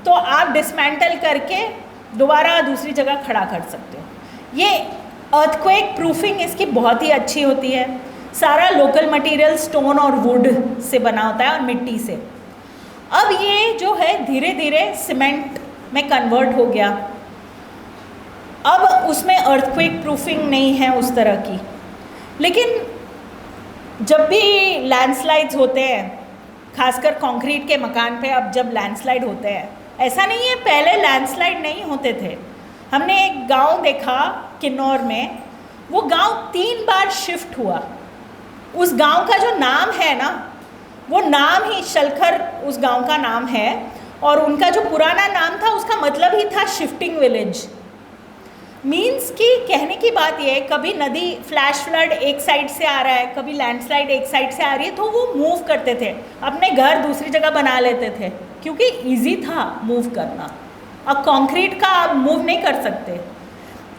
तो आप डिसमेंटल करके दोबारा दूसरी जगह खड़ा कर सकते हो। ये अर्थक्वेक प्रूफिंग इसकी बहुत ही अच्छी होती है। सारा लोकल मटेरियल स्टोन और वुड से बना होता है और मिट्टी से। अब ये जो है धीरे धीरे सीमेंट में कन्वर्ट हो गया। अब उसमें अर्थक्वेक प्रूफिंग नहीं है उस तरह की। लेकिन जब भी लैंडस्लाइड्स होते हैं, खासकर कंक्रीट के मकान पे, अब जब लैंडस्लाइड होते हैं, ऐसा नहीं है पहले लैंडस्लाइड नहीं होते थे। हमने एक गांव देखा किन्नौर में, वो गांव 3 बार शिफ्ट हुआ। उस गांव का जो नाम है ना, वो नाम ही शलखर उस गांव का नाम है, और उनका जो पुराना नाम था उसका मतलब ही था शिफ्टिंग विलेज। मीन्स कि कहने की बात ये है, कभी नदी फ्लैश फ्लड एक साइड से आ रहा है, कभी लैंडस्लाइड एक साइड से आ रही है, तो वो मूव करते थे, अपने घर दूसरी जगह बना लेते थे, क्योंकि इजी था मूव करना। अब कंक्रीट का आप मूव नहीं कर सकते।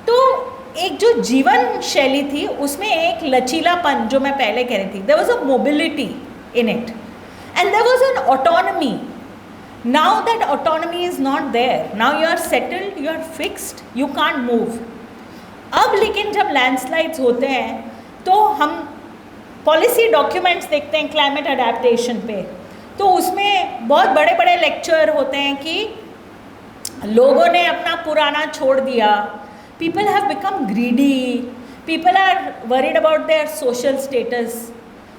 तो एक जो जीवन शैली थी उसमें एक लचीलापन, जो मैं पहले कह रही थी, there was a mobility in it, and there was an autonomy. Now that autonomy is not there. Now you are settled, you are fixed, you can't move. अब लेकिन जब लैंडस्लाइड्स होते हैं तो हम पॉलिसी डॉक्यूमेंट्स देखते हैं क्लाइमेट अडेप्टेशन पे, तो उसमें बहुत बड़े बड़े लेक्चर होते हैं कि लोगों ने अपना पुराना छोड़ दिया, people have become greedy, people are worried about their social status.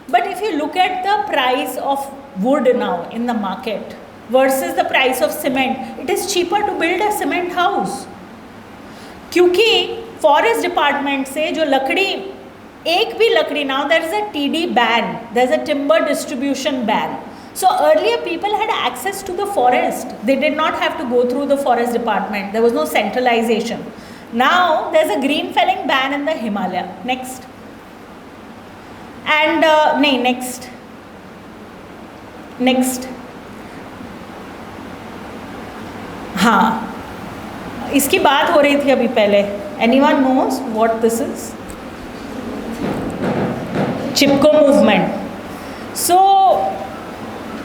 But if you look at the price of wood now in the market versus the price of cement, it is cheaper to build a cement house. क्योंकि forest department से जो लकड़ी, एक भी लकड़ी, now there is a TD ban, there is a timber distribution ban. So earlier people had access to the forest. They did not have to go through the forest department. There was no centralization. Now there is a green felling ban in the Himalaya. Next. And next. हाँ, इसकी बात हो रही थी अभी पहले. Anyone knows what this is? Chipko movement. So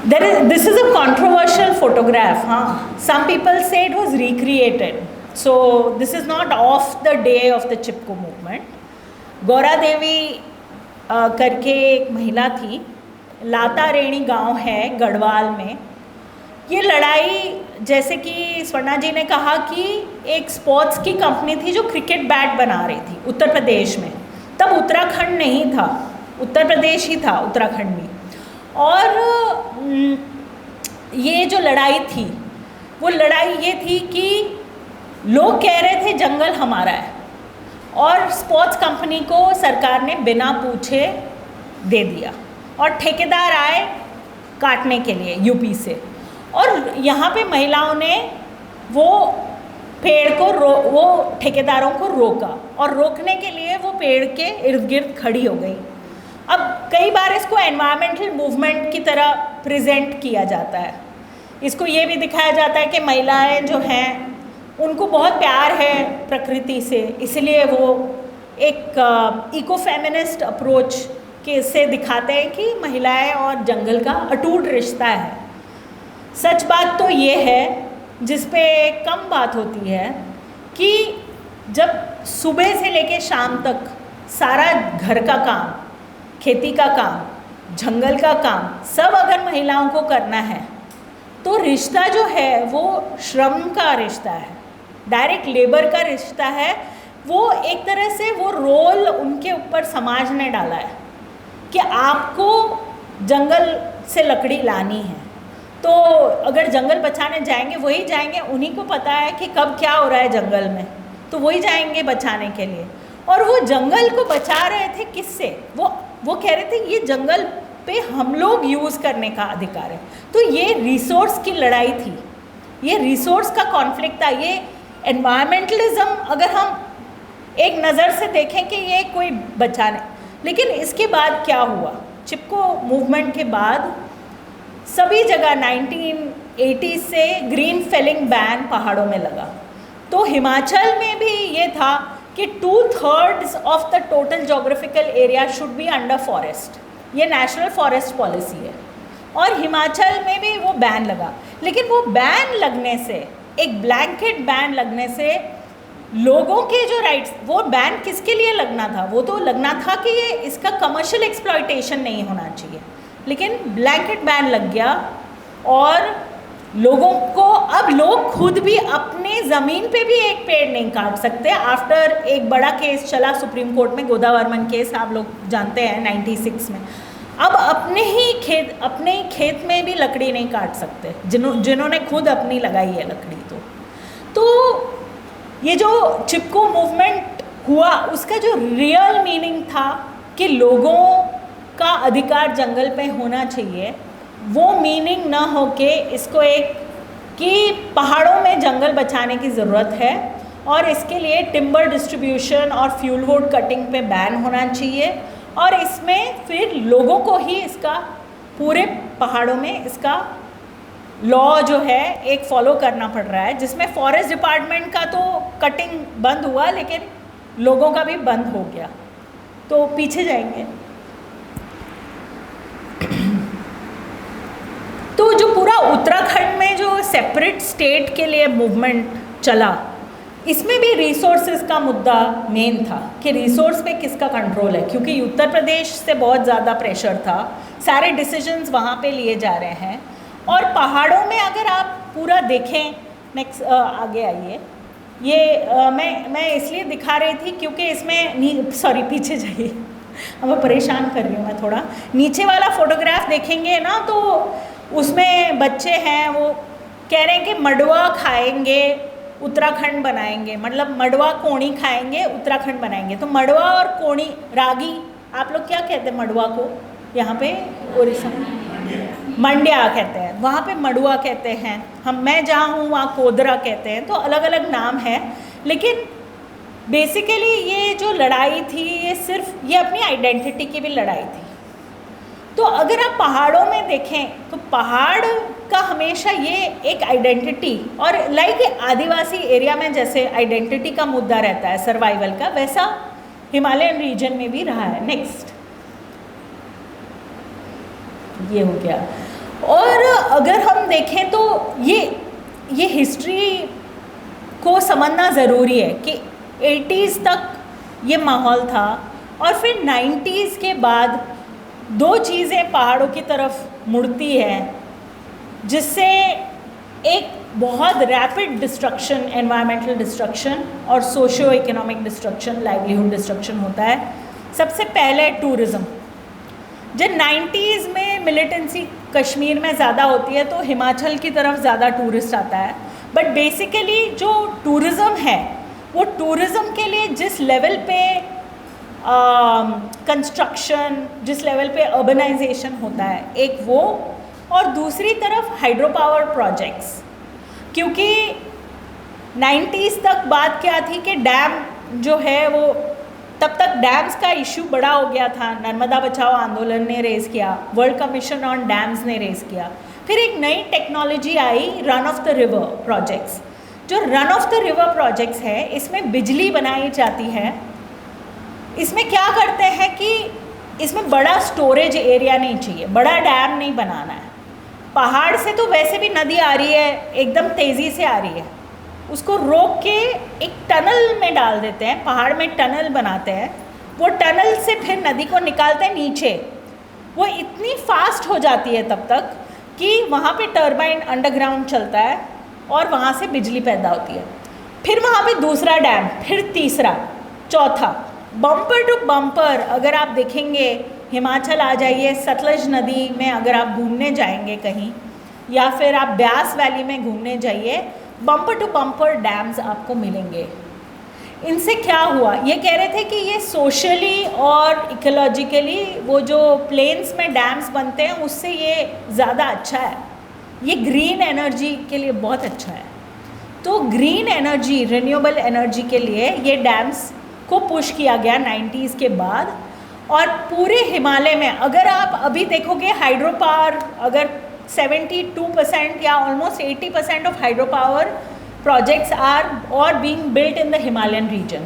this is a controversial photograph. Some people say it was recreated. So this is not of the day of the Chipko movement. Gaura Devi करके एक महिला थी, लाता रेणी गांव है गढ़वाल में. ये लड़ाई, जैसे कि स्वर्णा जी ने कहा कि एक स्पोर्ट्स की कंपनी थी जो क्रिकेट बैट बना रही थी उत्तर प्रदेश में. तब उत्तराखंड नहीं था, उत्तर प्रदेश ही था उत्तराखंड में. और ये जो लड़ाई थी, वो लड़ाई ये थी कि लोग कह रहे थे जंगल हमारा है, और स्पोर्ट्स कंपनी को सरकार ने बिना पूछे दे दिया, और ठेकेदार आए काटने के लिए यूपी से. और यहाँ पे महिलाओं ने वो पेड़ को वो ठेकेदारों को रोका, और रोकने के लिए वो पेड़ के इर्द गिर्द खड़ी हो गई. अब कई बार इसको एनवायरमेंटल मूवमेंट की तरह प्रेजेंट किया जाता है. इसको ये भी दिखाया जाता है कि महिलाएं जो हैं उनको बहुत प्यार है प्रकृति से, इसलिए वो एक इको फेमिनिस्ट अप्रोच के से दिखाते हैं कि महिलाएं और जंगल का अटूट रिश्ता है. सच बात तो ये है, जिस पे कम बात होती है, कि जब सुबह से लेके शाम तक सारा घर का काम, खेती का काम, जंगल का काम सब अगर महिलाओं को करना है, तो रिश्ता जो है वो श्रम का रिश्ता है, डायरेक्ट लेबर का रिश्ता है. वो एक तरह से वो रोल उनके ऊपर समाज ने डाला है कि आपको जंगल से लकड़ी लानी है. तो अगर जंगल बचाने जाएंगे, वही जाएंगे, उन्हीं को पता है कि कब क्या हो रहा है जंगल में, तो वही जाएंगे बचाने के लिए. और वो जंगल को बचा रहे थे किससे? वो कह रहे थे ये जंगल पे हम लोग यूज़ करने का अधिकार है. तो ये रिसोर्स की लड़ाई थी, ये रिसोर्स का कॉन्फ्लिक्ट था. ये एनवायरमेंटलिज्म अगर हम एक नज़र से देखें कि ये कोई बचाने, लेकिन इसके बाद क्या हुआ? चिपको मूवमेंट के बाद सभी जगह 1980 से ग्रीन फेलिंग बैन पहाड़ों में लगा. तो हिमाचल में भी ये था कि 2/3 of the total geographical area should be under forest. ये नेशनल फॉरेस्ट पॉलिसी है, और हिमाचल में भी वो बैन लगा. लेकिन वो बैन लगने से, एक ब्लैंकेट बैन लगने से लोगों के जो राइट्स, वो बैन किसके लिए लगना था? वो तो लगना था कि ये इसका कमर्शियल एक्सप्लॉयटेशन नहीं होना चाहिए. लेकिन ब्लैंकेट बैन लग गया, और लोगों को, अब लोग खुद भी अपने ज़मीन पे भी एक पेड़ नहीं काट सकते. आफ्टर एक बड़ा केस चला सुप्रीम कोर्ट में, गोदावर्मन केस, आप लोग जानते हैं 96 में. अब अपने ही खेत में भी लकड़ी नहीं काट सकते, जिन्होंने खुद अपनी लगाई है लकड़ी. तो ये जो चिपको मूवमेंट हुआ, उसका जो रियल मीनिंग था कि लोगों का अधिकार जंगल पे होना चाहिए, वो मीनिंग ना हो के इसको एक कि पहाड़ों में जंगल बचाने की ज़रूरत है, और इसके लिए टिम्बर डिस्ट्रीब्यूशन और फ्यूल वुड कटिंग पे बैन होना चाहिए. और इसमें फिर लोगों को ही इसका, पूरे पहाड़ों में इसका लॉ जो है एक फॉलो करना पड़ रहा है, जिसमें फॉरेस्ट डिपार्टमेंट का तो कटिंग बंद हुआ, लेकिन लोगों का भी बंद हो गया. तो पीछे जाएंगे. उत्तराखंड में जो सेपरेट स्टेट के लिए मूवमेंट चला, इसमें भी रिसोर्सेज का मुद्दा मेन था कि रिसोर्स पे किसका कंट्रोल है, क्योंकि उत्तर प्रदेश से बहुत ज़्यादा प्रेशर था, सारे डिसीजंस वहाँ पे लिए जा रहे हैं। और पहाड़ों में अगर आप पूरा देखें, नेक्स्ट आगे आइए, ये मैं इसलिए दिखा रही थी क्योंकि इसमें सॉरी पीछे जाइए, अब मैं परेशान कर रही हूँ मैं थोड़ा। नीचे वाला फोटोग्राफ देखेंगे ना तो उसमें बच्चे हैं, वो कह रहे हैं कि मडवा खाएंगे उत्तराखंड बनाएंगे, मतलब मडवा कोणी खाएंगे उत्तराखंड बनाएंगे। तो मडवा और कोणी, रागी, आप लोग क्या कहते हैं मडवा को यहाँ पे उड़ीसा में? मंड्या कहते हैं, वहाँ पे मडुआ कहते हैं। मैं जहाँ हूँ वहाँ कोदरा कहते हैं, तो अलग अलग नाम है। लेकिन बेसिकली ये जो लड़ाई थी ये सिर्फ ये अपनी आइडेंटिटी की भी लड़ाई थी। तो अगर आप पहाड़ों में देखें तो पहाड़ का हमेशा ये एक आइडेंटिटी, और लाइक आदिवासी एरिया में जैसे आइडेंटिटी का मुद्दा रहता है सर्वाइवल का, वैसा हिमालयन रीजन में भी रहा है। नेक्स्ट, ये हो गया। और अगर हम देखें तो ये हिस्ट्री को समझना ज़रूरी है कि 80s तक ये माहौल था, और फिर 90s के बाद दो चीज़ें पहाड़ों की तरफ मुड़ती है, जिससे एक बहुत रैपिड डिस्ट्रक्शन, एनवायरमेंटल डिस्ट्रक्शन और socio economic destruction, livelihood destruction होता है। सबसे पहले टूरिज़्म। जब 90s में मिलिटेंसी कश्मीर में ज़्यादा होती है तो हिमाचल की तरफ ज़्यादा टूरिस्ट आता है, बट बेसिकली जो टूरिज़्म है वो टूरिज़्म के लिए जिस लेवल पे कंस्ट्रक्शन, जिस लेवल पे अर्बनाइजेशन होता है, एक वो, और दूसरी तरफ हाइड्रो पावर प्रोजेक्ट्स। क्योंकि 90s तक बात क्या थी कि डैम जो है वो, तब तक डैम्स का इशू बड़ा हो गया था, नर्मदा बचाओ आंदोलन ने रेज़ किया, वर्ल्ड कमीशन ऑन डैम्स ने रेज़ किया। फिर एक नई टेक्नोलॉजी आई, run of the river projects. जो run of the river projects है, इसमें बिजली बनाई जाती है। इसमें क्या करते हैं कि इसमें बड़ा स्टोरेज एरिया नहीं चाहिए, बड़ा डैम नहीं बनाना है। पहाड़ से तो वैसे भी नदी आ रही है, एकदम तेज़ी से आ रही है, उसको रोक के एक टनल में डाल देते हैं, पहाड़ में टनल बनाते हैं, वो टनल से फिर नदी को निकालते हैं नीचे। वो इतनी फास्ट हो जाती है तब तक कि वहाँ पे टरबाइन अंडरग्राउंड चलता है और वहाँ से बिजली पैदा होती है। फिर वहाँ पे दूसरा डैम, फिर तीसरा, चौथा, बम्पर टू बम्पर। अगर आप देखेंगे, हिमाचल आ जाइए, सतलज नदी में अगर आप घूमने जाएंगे कहीं, या फिर आप ब्यास वैली में घूमने जाइए, बम्पर टू बम्पर डैम्स आपको मिलेंगे। इनसे क्या हुआ, ये कह रहे थे कि ये सोशली और इकोलॉजिकली वो जो प्लेन्स में डैम्स बनते हैं उससे ये ज़्यादा अच्छा है, ये ग्रीन एनर्जी के लिए बहुत अच्छा है। तो ग्रीन एनर्जी, रिन्यूएबल एनर्जी के लिए ये डैम्स को पुश किया गया 90s के बाद। और पूरे हिमालय में अगर आप अभी देखोगे हाइड्रो पावर, अगर 72% या almost 80% of hydro power projects are और being built in the Himalayan region.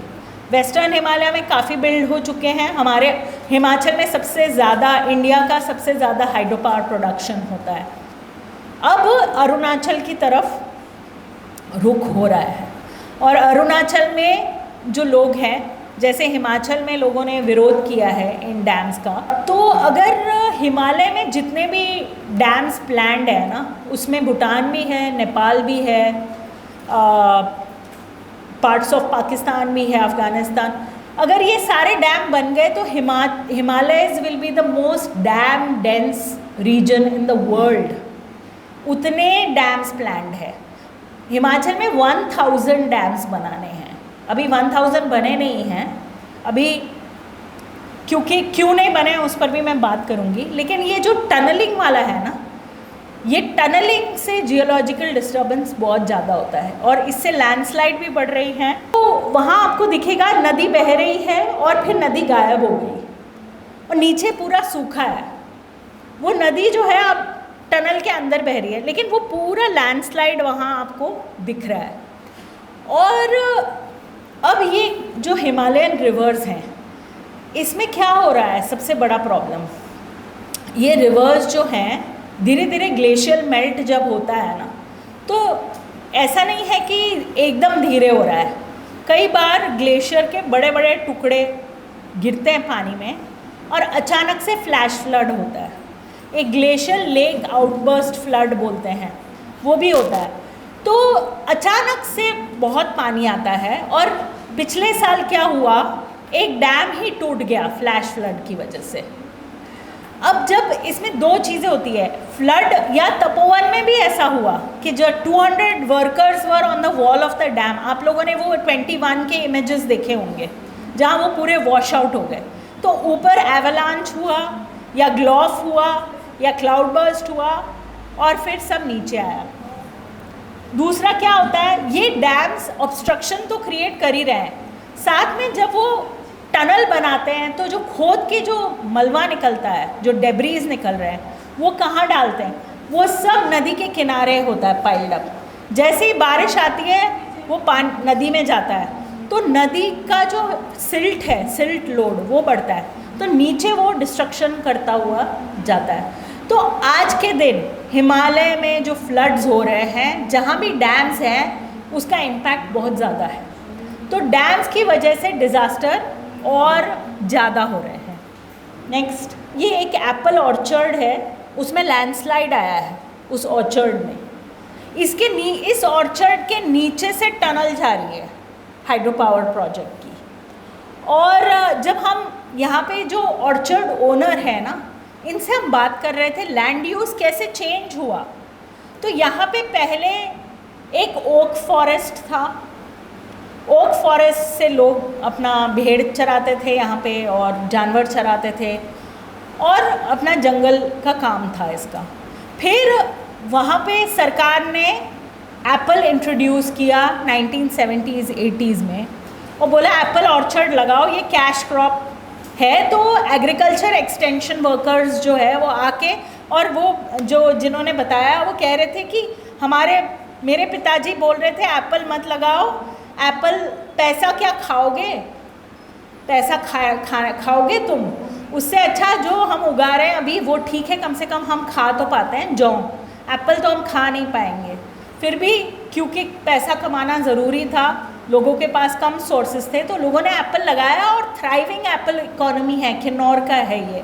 Western Himalaya में काफ़ी बिल्ड हो चुके हैं, हमारे हिमाचल में सबसे ज़्यादा, इंडिया का सबसे ज़्यादा हाइड्रो पावर प्रोडक्शन होता है। अब अरुणाचल की तरफ रुख हो रहा है, और अरुणाचल में जो लोग हैं, जैसे हिमाचल में लोगों ने विरोध किया है इन डैम्स का, तो अगर हिमालय में जितने भी डैम्स प्लान्ड है ना, उसमें भूटान भी है, नेपाल भी है, पार्ट्स ऑफ पाकिस्तान भी है, अफ़गानिस्तान, अगर ये सारे डैम बन गए तो Himalayas will be the most dam dense region in the world. उतने डैम्स प्लान्ड है। हिमाचल में 1000 डैम्स बनाने हैं, अभी 1000 बने नहीं हैं अभी, क्योंकि क्यों नहीं बने उस पर भी मैं बात करूंगी। लेकिन ये जो टनलिंग वाला है ना, ये टनलिंग से जियोलॉजिकल डिस्टर्बेंस बहुत ज़्यादा होता है और इससे लैंडस्लाइड भी बढ़ रही हैं। तो वहाँ आपको दिखेगा नदी बह रही है और फिर नदी गायब हो गई और नीचे पूरा सूखा है। वो नदी जो है अब टनल के अंदर बह रही है, लेकिन वो पूरा लैंडस्लाइड वहाँ आपको दिख रहा है। और अब ये जो हिमालयन रिवर्स हैं, इसमें क्या हो रहा है, सबसे बड़ा प्रॉब्लम, ये रिवर्स जो हैं धीरे धीरे ग्लेशियल मेल्ट जब होता है ना, तो ऐसा नहीं है कि एकदम धीरे हो रहा है। कई बार ग्लेशियर के बड़े बड़े टुकड़े गिरते हैं पानी में और अचानक से फ्लैश फ्लड होता है। एक ग्लेशियल लेक आउटबर्स्ट फ्लड बोलते हैं, वो भी होता है। तो अचानक से बहुत पानी आता है। और पिछले साल क्या हुआ, एक डैम ही टूट गया फ्लैश फ्लड की वजह से। अब जब इसमें दो चीज़ें होती है, फ्लड या तपोवन में भी ऐसा हुआ कि जो 200 workers were on the wall of the dam, आप लोगों ने वो 21 के इमेजेस देखे होंगे जहाँ वो पूरे वॉश आउट हो गए। तो ऊपर एवलांच हुआ या ग्लॉफ हुआ या क्लाउड बर्स्ट हुआ और फिर सब नीचे आया। दूसरा क्या होता है, ये डैम्स ऑब्स्ट्रक्शन तो क्रिएट कर ही रहे हैं, साथ में जब वो टनल बनाते हैं तो जो खोद के जो मलबा निकलता है, जो डेब्रीज निकल रहे हैं, वो कहाँ डालते हैं, वो सब नदी के किनारे होता है पाइल्ड अप। जैसे ही बारिश आती है वो पानी नदी में जाता है, तो नदी का जो सिल्ट है, सिल्ट लोड वो बढ़ता है, तो नीचे वो डिस्ट्रक्शन करता हुआ जाता है। तो आज के दिन हिमालय में जो फ्लड्स हो रहे हैं, जहाँ भी डैम्स हैं, उसका इम्पैक्ट बहुत ज़्यादा है। तो डैम्स की वजह से डिज़ास्टर और ज़्यादा हो रहे हैं। नेक्स्ट, ये एक एप्पल ऑर्चर्ड है, उसमें लैंडस्लाइड आया है उस ऑर्चर्ड में। इस ऑर्चर्ड के नीचे से टनल जा रही है हाइड्रो पावर प्रोजेक्ट की। और जब हम यहाँ पे जो ऑर्चर्ड ओनर है ना, इनसे हम बात कर रहे थे लैंड यूज़ कैसे चेंज हुआ। तो यहाँ पे पहले एक ओक फॉरेस्ट था, ओक फॉरेस्ट से लोग अपना भेड़ चराते थे यहाँ पे और जानवर चराते थे और अपना जंगल का काम था इसका। फिर वहाँ पे सरकार ने एप्पल इंट्रोड्यूस किया 1970s 80s में और बोला एप्पल ऑर्चर्ड लगाओ, ये कैश क्रॉप है। तो एग्रीकल्चर एक्सटेंशन वर्कर्स जो है वो आके, और वो जो जिन्होंने बताया वो कह रहे थे कि मेरे पिताजी बोल रहे थे एप्पल मत लगाओ, एप्पल पैसा क्या खाओगे, पैसा खाओगे तुम, उससे अच्छा जो हम उगा रहे हैं अभी वो ठीक है, कम से कम हम खा तो पाते हैं। जौ एप्पल तो हम खा नहीं पाएंगे। फिर भी क्योंकि पैसा कमाना ज़रूरी था, लोगों के पास कम सोर्सेज थे, तो लोगों ने एप्पल लगाया और थ्राइविंग एप्पल इकोनॉमी है, किन्नौर का है ये।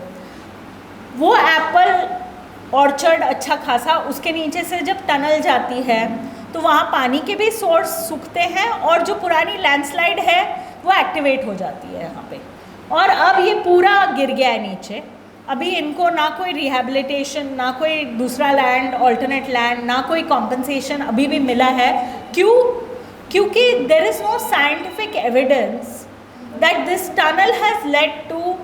वो एप्पल ऑर्चर्ड अच्छा खासा, उसके नीचे से जब टनल जाती है तो वहाँ पानी के भी सोर्स सूखते हैं और जो पुरानी लैंडस्लाइड है वो एक्टिवेट हो जाती है यहाँ पे। और अब ये पूरा गिर गया है नीचे। अभी इनको ना कोई रिहैबिलिटेशन, ना कोई दूसरा लैंड, ऑल्टरनेट लैंड, ना कोई कॉम्पनसेशन अभी भी मिला है। क्यों? क्योंकि there is no scientific evidence that this tunnel has led to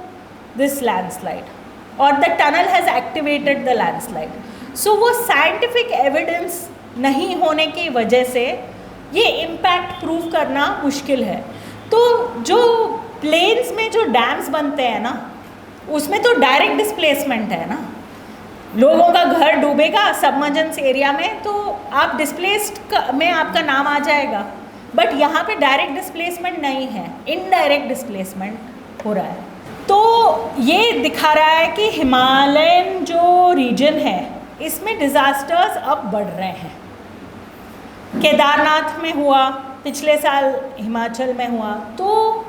this landslide और the tunnel has activated the landslide. So वो साइंटिफिक एविडेंस नहीं होने की वजह से ये इम्पैक्ट प्रूव करना मुश्किल है। तो जो प्लेन्स में जो डैम्स बनते हैं ना, उसमें तो डायरेक्ट डिस्प्लेसमेंट है ना, लोगों का घर डूबेगा सबमर्जेंस एरिया में तो आप डिस्प्लेस्ड में आपका नाम आ जाएगा। बट यहाँ पे डायरेक्ट डिस्प्लेसमेंट नहीं है, इनडायरेक्ट डिस्प्लेसमेंट हो रहा है। तो ये दिखा रहा है कि हिमालयन जो रीजन है इसमें डिज़ास्टर्स अब बढ़ रहे हैं। केदारनाथ में हुआ, पिछले साल हिमाचल में हुआ, तो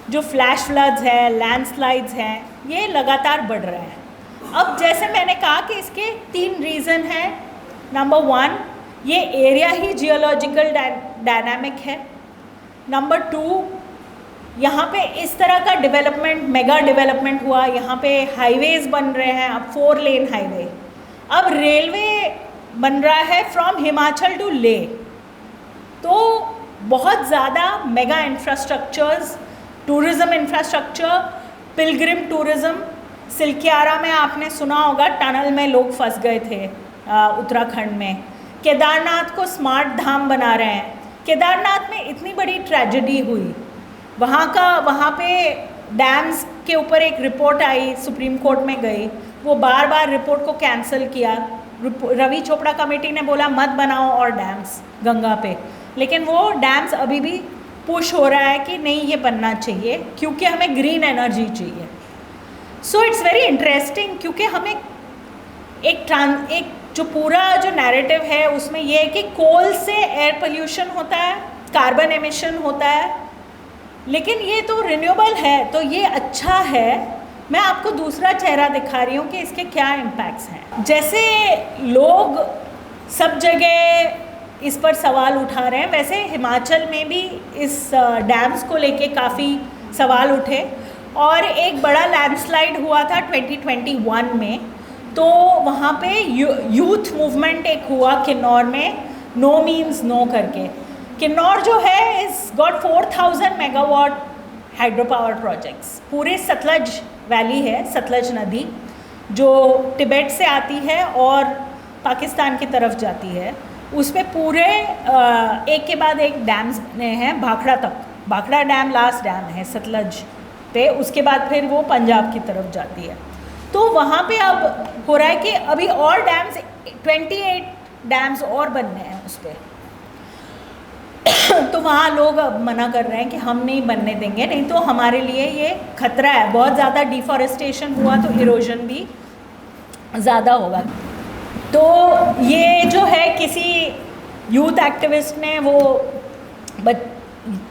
जो फ्लैश फ्लड्स है, लैंडस्लाइड्स हैं, ये लगातार बढ़ रहे हैं। अब जैसे मैंने कहा कि इसके 3 रीज़न हैं। नंबर 1, ये एरिया ही जियोलॉजिकल डायनामिक है। नंबर 2, यहाँ पे इस तरह का डेवलपमेंट, मेगा डेवलपमेंट हुआ, यहाँ पे हाईवेज़ बन रहे हैं, अब 4 लेन हाईवे, अब रेलवे बन रहा है फ्रॉम हिमाचल टू ले। तो बहुत ज़्यादा mega infrastructures, tourism infrastructure, Pilgrim tourism. Silkyara में आपने सुना होगा टनल में लोग फंस गए थे उत्तराखंड में। केदारनाथ को स्मार्ट धाम बना रहे हैं। केदारनाथ में इतनी बड़ी ट्रेजेडी हुई, वहाँ पे डैम्स के ऊपर एक रिपोर्ट आई, सुप्रीम कोर्ट में गई, वो बार बार रिपोर्ट को कैंसिल किया। रवि चोपड़ा कमेटी ने बोला मत बनाओ और डैम्स गंगा पे, लेकिन वो डैम्स अभी भी पुश हो रहा है कि नहीं ये बनना चाहिए क्योंकि हमें ग्रीन एनर्जी चाहिए। सो इट्स वेरी इंटरेस्टिंग, क्योंकि हमें एक जो पूरा जो नैरेटिव है उसमें ये है कि कोल से एयर पोल्यूशन होता है, कार्बन एमिशन होता है, लेकिन ये तो रिन्यूएबल है तो ये अच्छा है। मैं आपको दूसरा चेहरा दिखा रही हूँ कि इसके क्या इम्पैक्ट्स हैं। जैसे लोग सब जगह इस पर सवाल उठा रहे हैं, वैसे हिमाचल में भी इस डैम्स को लेके काफ़ी सवाल उठे और एक बड़ा लैंडस्लाइड हुआ था 2021 में, तो वहाँ पे यूथ मूवमेंट एक हुआ किन्नौर में, नो मीन्स नो करके। किन्नौर जो है is got 4000 megawatt hydro power projects. पूरे सतलज वैली है, सतलज नदी जो तिब्बत से आती है और पाकिस्तान की तरफ जाती है, उस पर पूरे एक के बाद एक डैम्स बने हैं भाखड़ा तक। भाखड़ा डैम लास्ट डैम है सतलज पे, उसके बाद फिर वो पंजाब की तरफ जाती है। तो वहाँ पे अब हो रहा है कि अभी और डैम्स 28 डैम्स और बनने हैं उस पर। तो वहाँ लोग अब मना कर रहे हैं कि हम नहीं बनने देंगे, नहीं तो हमारे लिए ये खतरा है। बहुत ज़्यादा डिफॉरेस्टेशन हुआ तो इरोजन भी ज़्यादा होगा। तो ये जो है किसी यूथ एक्टिविस्ट ने वो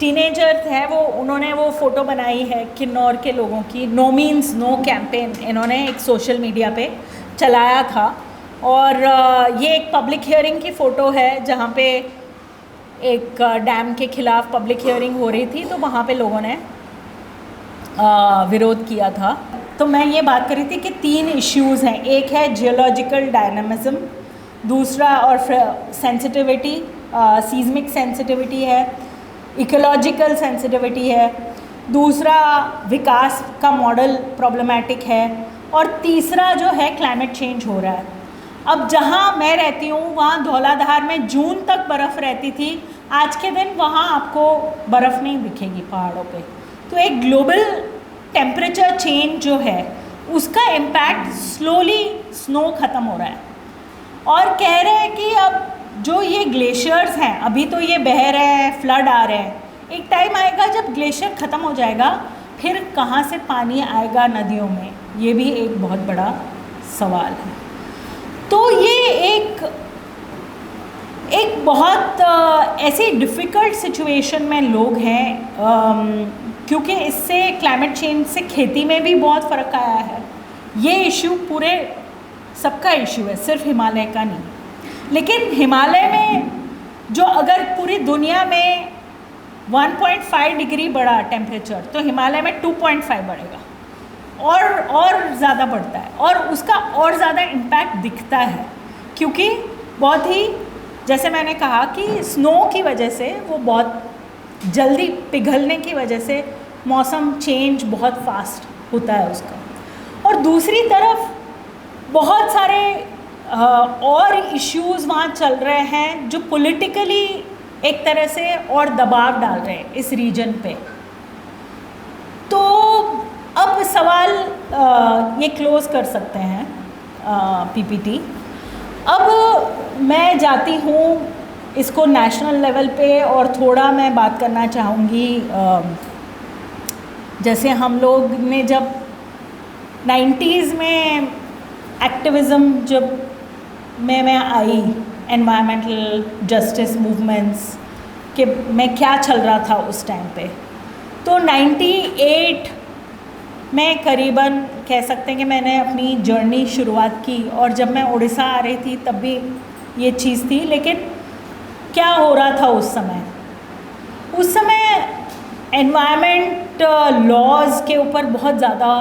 टीनेजर है वो, उन्होंने वो फ़ोटो बनाई है किन्नौर के लोगों की, नो मीन्स नो कैंपेन इन्होंने एक सोशल मीडिया पे चलाया था। और ये एक पब्लिक हियरिंग की फ़ोटो है जहाँ पे एक डैम के ख़िलाफ़ पब्लिक हियरिंग हो रही थी, तो वहाँ पे लोगों ने विरोध किया था। तो मैं ये बात कर रही थी कि 3 इश्यूज़ हैं। एक है जियोलॉजिकल डायनामिज़म, दूसरा और सेंसिटिविटी, सीज़मिक सेंसिटिविटी है, इकोलॉजिकल सेंसिटिविटी है, दूसरा विकास का मॉडल प्रॉब्लमैटिक है, और तीसरा जो है क्लाइमेट चेंज हो रहा है। अब जहाँ मैं रहती हूँ वहाँ धौलाधार में जून तक बर्फ़ रहती थी, आज के दिन वहाँ आपको बर्फ़ नहीं दिखेगी पहाड़ों पे। तो एक ग्लोबल टेम्परेचर चेंज जो है उसका इम्पैक्ट स्लोली स्नो ख़त्म हो रहा है। और कह रहे हैं कि अब जो ये ग्लेशियर्स हैं अभी तो ये बह रहे हैं, फ्लड आ रहे हैं, एक टाइम आएगा जब ग्लेशियर ख़त्म हो जाएगा, फिर कहाँ से पानी आएगा नदियों में, ये भी एक बहुत बड़ा सवाल है। तो ये एक बहुत ऐसी डिफ़िकल्ट सिचुएशन में लोग हैं, क्योंकि इससे क्लाइमेट चेंज से खेती में भी बहुत फ़र्क आया है। ये इशू पूरे सबका इशू है, सिर्फ हिमालय का नहीं। लेकिन हिमालय में जो अगर पूरी दुनिया में 1.5 डिग्री बढ़ा टेम्परेचर, तो हिमालय में 2.5 बढ़ेगा और ज़्यादा बढ़ता है, और उसका और ज़्यादा इम्पैक्ट दिखता है, क्योंकि बहुत ही, जैसे मैंने कहा कि स्नो की वजह से, वो बहुत जल्दी पिघलने की वजह से मौसम चेंज बहुत फास्ट होता है उसका। और दूसरी तरफ बहुत सारे और इश्यूज़ वहाँ चल रहे हैं जो पॉलिटिकली एक तरह से और दबाव डाल रहे हैं इस रीजन पे। तो अब सवाल ये क्लोज़ कर सकते हैं पीपीटी। अब मैं जाती हूँ इसको नेशनल लेवल पे, और थोड़ा मैं बात करना चाहूँगी जैसे हम लोग ने जब 90s में एक्टिविज़म जब मैं आई, एनवायरमेंटल जस्टिस मूवमेंट्स के में क्या चल रहा था उस टाइम पे, तो 98 में करीबन कह सकते हैं कि मैंने अपनी जर्नी शुरुआत की। और जब मैं उड़ीसा आ रही थी तब भी ये चीज़ थी। लेकिन क्या हो रहा था उस समय एनवायरनमेंट लॉज के ऊपर बहुत ज़्यादा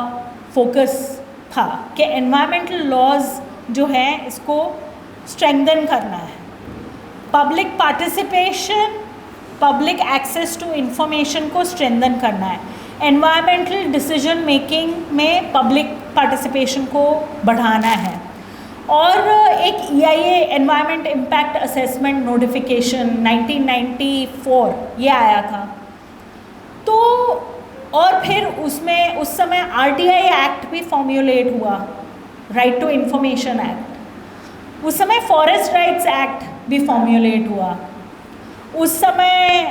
फोकस था कि एनवायरमेंटल लॉज जो हैं इसको स्ट्रेंथन करना है, public participation, public access to information को स्ट्रेंथन करना है, एनवायरमेंटल डिसीजन मेकिंग में पब्लिक पार्टिसिपेशन को बढ़ाना है, और एक EIA environment impact assessment notification 1994 ये आया था। तो और फिर उसमें उस समय RTI एक्ट भी फॉर्म्युलेट हुआ, राइट टू इंफॉर्मेशन एक्ट। उस समय फॉरेस्ट राइट्स एक्ट भी फॉर्म्युलेट हुआ। उस समय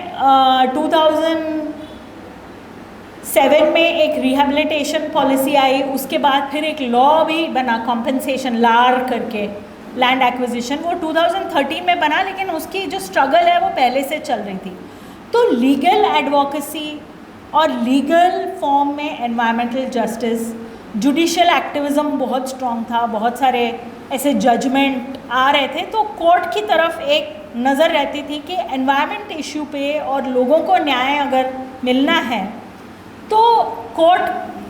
7 में एक रिहेबिलिटेशन पॉलिसी आई, उसके बाद फिर एक लॉ भी बना कॉम्पेंसेशन लार करके, लैंड एक्विजिशन, वो 2013 में बना, लेकिन उसकी जो स्ट्रगल है वो पहले से चल रही थी। तो लीगल एडवोकेसी और लीगल फॉर्म में एनवायरमेंटल जस्टिस, जुडिशियल एक्टिविज़म बहुत स्ट्रॉन्ग था, बहुत सारे ऐसे जजमेंट आ रहे थे, तो कोर्ट की तरफ एक नज़र रहती थी कि एनवायरमेंट इशू पे और लोगों को न्याय अगर मिलना है तो कोर्ट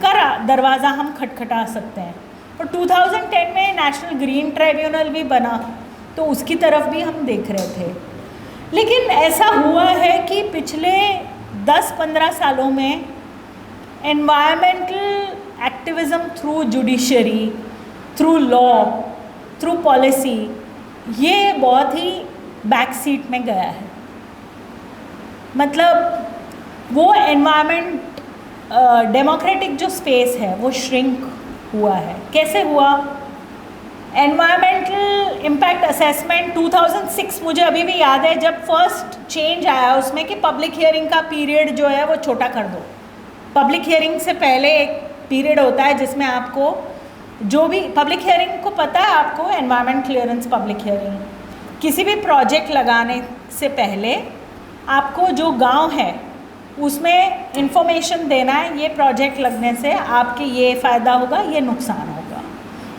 का दरवाज़ा हम खटखटा सकते हैं। और 2010 में नेशनल ग्रीन ट्राइब्यूनल भी बना, तो उसकी तरफ भी हम देख रहे थे। लेकिन ऐसा हुआ है कि पिछले 10-15 सालों में environmental activism through judiciary, through law, through policy, ये बहुत ही बैक सीट में गया है। मतलब वो एनवायरमेंट डेमोक्रेटिक जो स्पेस है वो श्रिंक हुआ है। कैसे हुआ? एनवायरमेंटल इम्पैक्ट असेसमेंट 2006 मुझे अभी भी याद है, जब फर्स्ट चेंज आया उसमें कि पब्लिक हियरिंग का पीरियड जो है वो छोटा कर दो। पब्लिक हियरिंग से पहले एक पीरियड होता है जिसमें आपको जो भी पब्लिक हियरिंग को पता है, आपको एनवायरमेंट क्लियरेंस पब्लिक हियरिंग, किसी भी प्रोजेक्ट लगाने से पहले आपको जो गांव है उसमें इंफॉर्मेशन देना है, ये प्रोजेक्ट लगने से आपके ये फ़ायदा होगा, ये नुकसान होगा,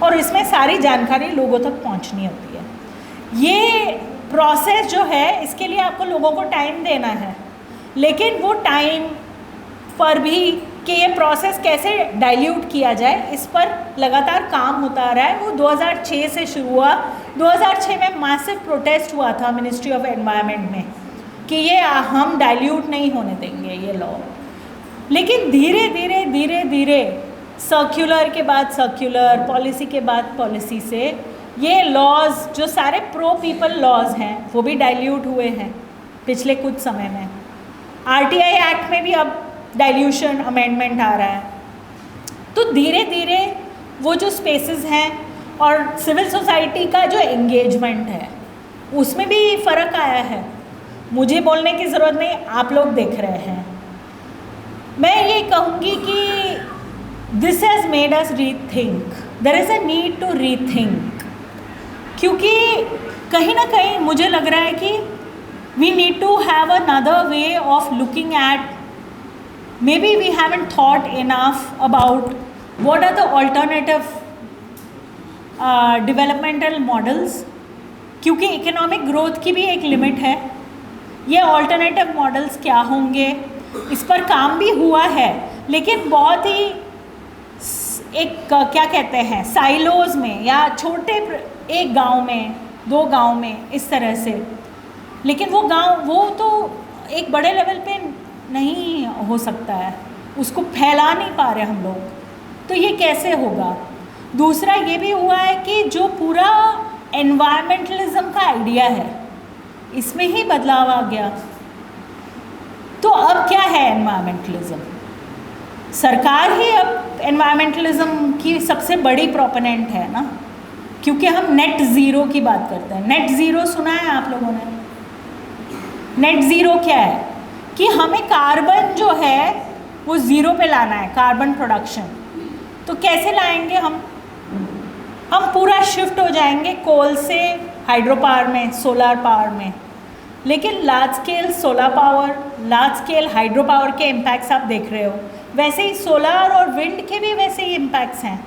और इसमें सारी जानकारी लोगों तक पहुंचनी होती है। ये प्रोसेस जो है इसके लिए आपको लोगों को टाइम देना है, लेकिन वो टाइम पर भी कि ये प्रोसेस कैसे डाइल्यूट किया जाए, इस पर लगातार काम होता रहा है। वो 2006 से शुरू हुआ। 2006 में मैसिव प्रोटेस्ट हुआ था मिनिस्ट्री ऑफ एनवायरनमेंट में कि ये हम डाइल्यूट नहीं होने देंगे ये लॉ। लेकिन धीरे धीरे धीरे धीरे सर्कुलर के बाद सर्कुलर, पॉलिसी के बाद पॉलिसी से ये लॉज जो सारे प्रो पीपल लॉज हैं वो भी डाइल्यूट हुए हैं पिछले कुछ समय में। आरटीआई एक्ट में भी अब डाइल्यूशन अमेंडमेंट आ रहा है। तो धीरे धीरे वो जो स्पेसेस हैं और सिविल सोसाइटी का जो एंगेजमेंट है उसमें भी फ़र्क आया है। मुझे बोलने की ज़रूरत नहीं, आप लोग देख रहे हैं। मैं ये कहूँगी कि this has made us rethink, there is a need to rethink, क्योंकि कहीं ना कहीं मुझे लग रहा है कि we need to have another way of looking at, maybe we haven't thought enough about what are the alternative developmental models, क्योंकि इकोनॉमिक ग्रोथ की भी एक लिमिट है। ये ऑल्टरनेटिव मॉडल्स क्या होंगे, इस पर काम भी हुआ है, लेकिन बहुत ही एक क्या कहते हैं साइलोज में या छोटे एक गांव में, 2 गांव में, इस तरह से। लेकिन वो गांव वो तो एक बड़े लेवल पे नहीं हो सकता है, उसको फैला नहीं पा रहे हम लोग, तो ये कैसे होगा। दूसरा ये भी हुआ है कि जो पूरा एनवायरमेंटलिज्म का आइडिया है इसमें ही बदलाव आ गया। तो अब क्या है एनवायरमेंटलिज्म? सरकार ही अब एनवायरमेंटलिज्म की सबसे बड़ी प्रोपोनेंट है ना, क्योंकि हम नेट ज़ीरो की बात करते हैं। नेट ज़ीरो सुना है आप लोगों ने? नेट ज़ीरो क्या है कि हमें कार्बन जो है वो ज़ीरो पे लाना है, कार्बन प्रोडक्शन। तो कैसे लाएंगे हम पूरा शिफ्ट हो जाएंगे कोल से हाइड्रो पावर में, सोलर पावर में। लेकिन large scale solar power, large scale hydro power के इम्पैक्ट्स आप देख रहे हो, वैसे ही सोलर और विंड के भी वैसे ही इम्पैक्ट्स हैं।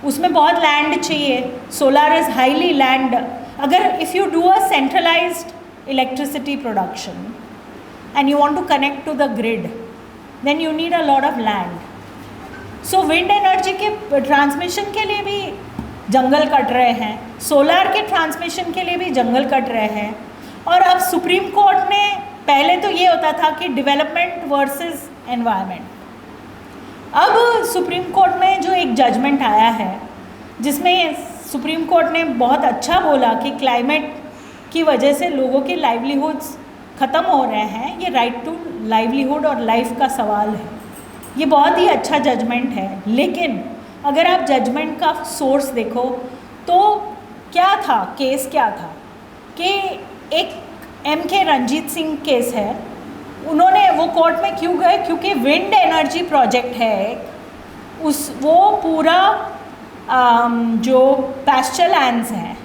उसमें बहुत लैंड चाहिए, सोलर इज़ हाईली लैंड। अगर if you do a centralised electricity production and you want to connect to the grid, then you need a lot of land. So wind energy के transmission के लिए भी जंगल cut रहे हैं, solar के transmission के लिए भी जंगल कट रहे हैं। और अब सुप्रीम कोर्ट ने, पहले तो ये होता था कि डेवलपमेंट वर्सेस एनवायरनमेंट, अब सुप्रीम कोर्ट में जो एक जजमेंट आया है जिसमें सुप्रीम कोर्ट ने बहुत अच्छा बोला कि क्लाइमेट की वजह से लोगों के लाइवलीहुड्स ख़त्म हो रहे हैं, ये राइट टू लाइवलीहुड और लाइफ का सवाल है। ये बहुत ही अच्छा जजमेंट है। लेकिन अगर आप जजमेंट का सोर्स देखो तो क्या था, केस क्या था कि एक MK रंजीत सिंह केस है, उन्होंने वो कोर्ट में क्यों गए, क्योंकि विंड एनर्जी प्रोजेक्ट है वो पूरा जो पैस्चर लैंड्स हैं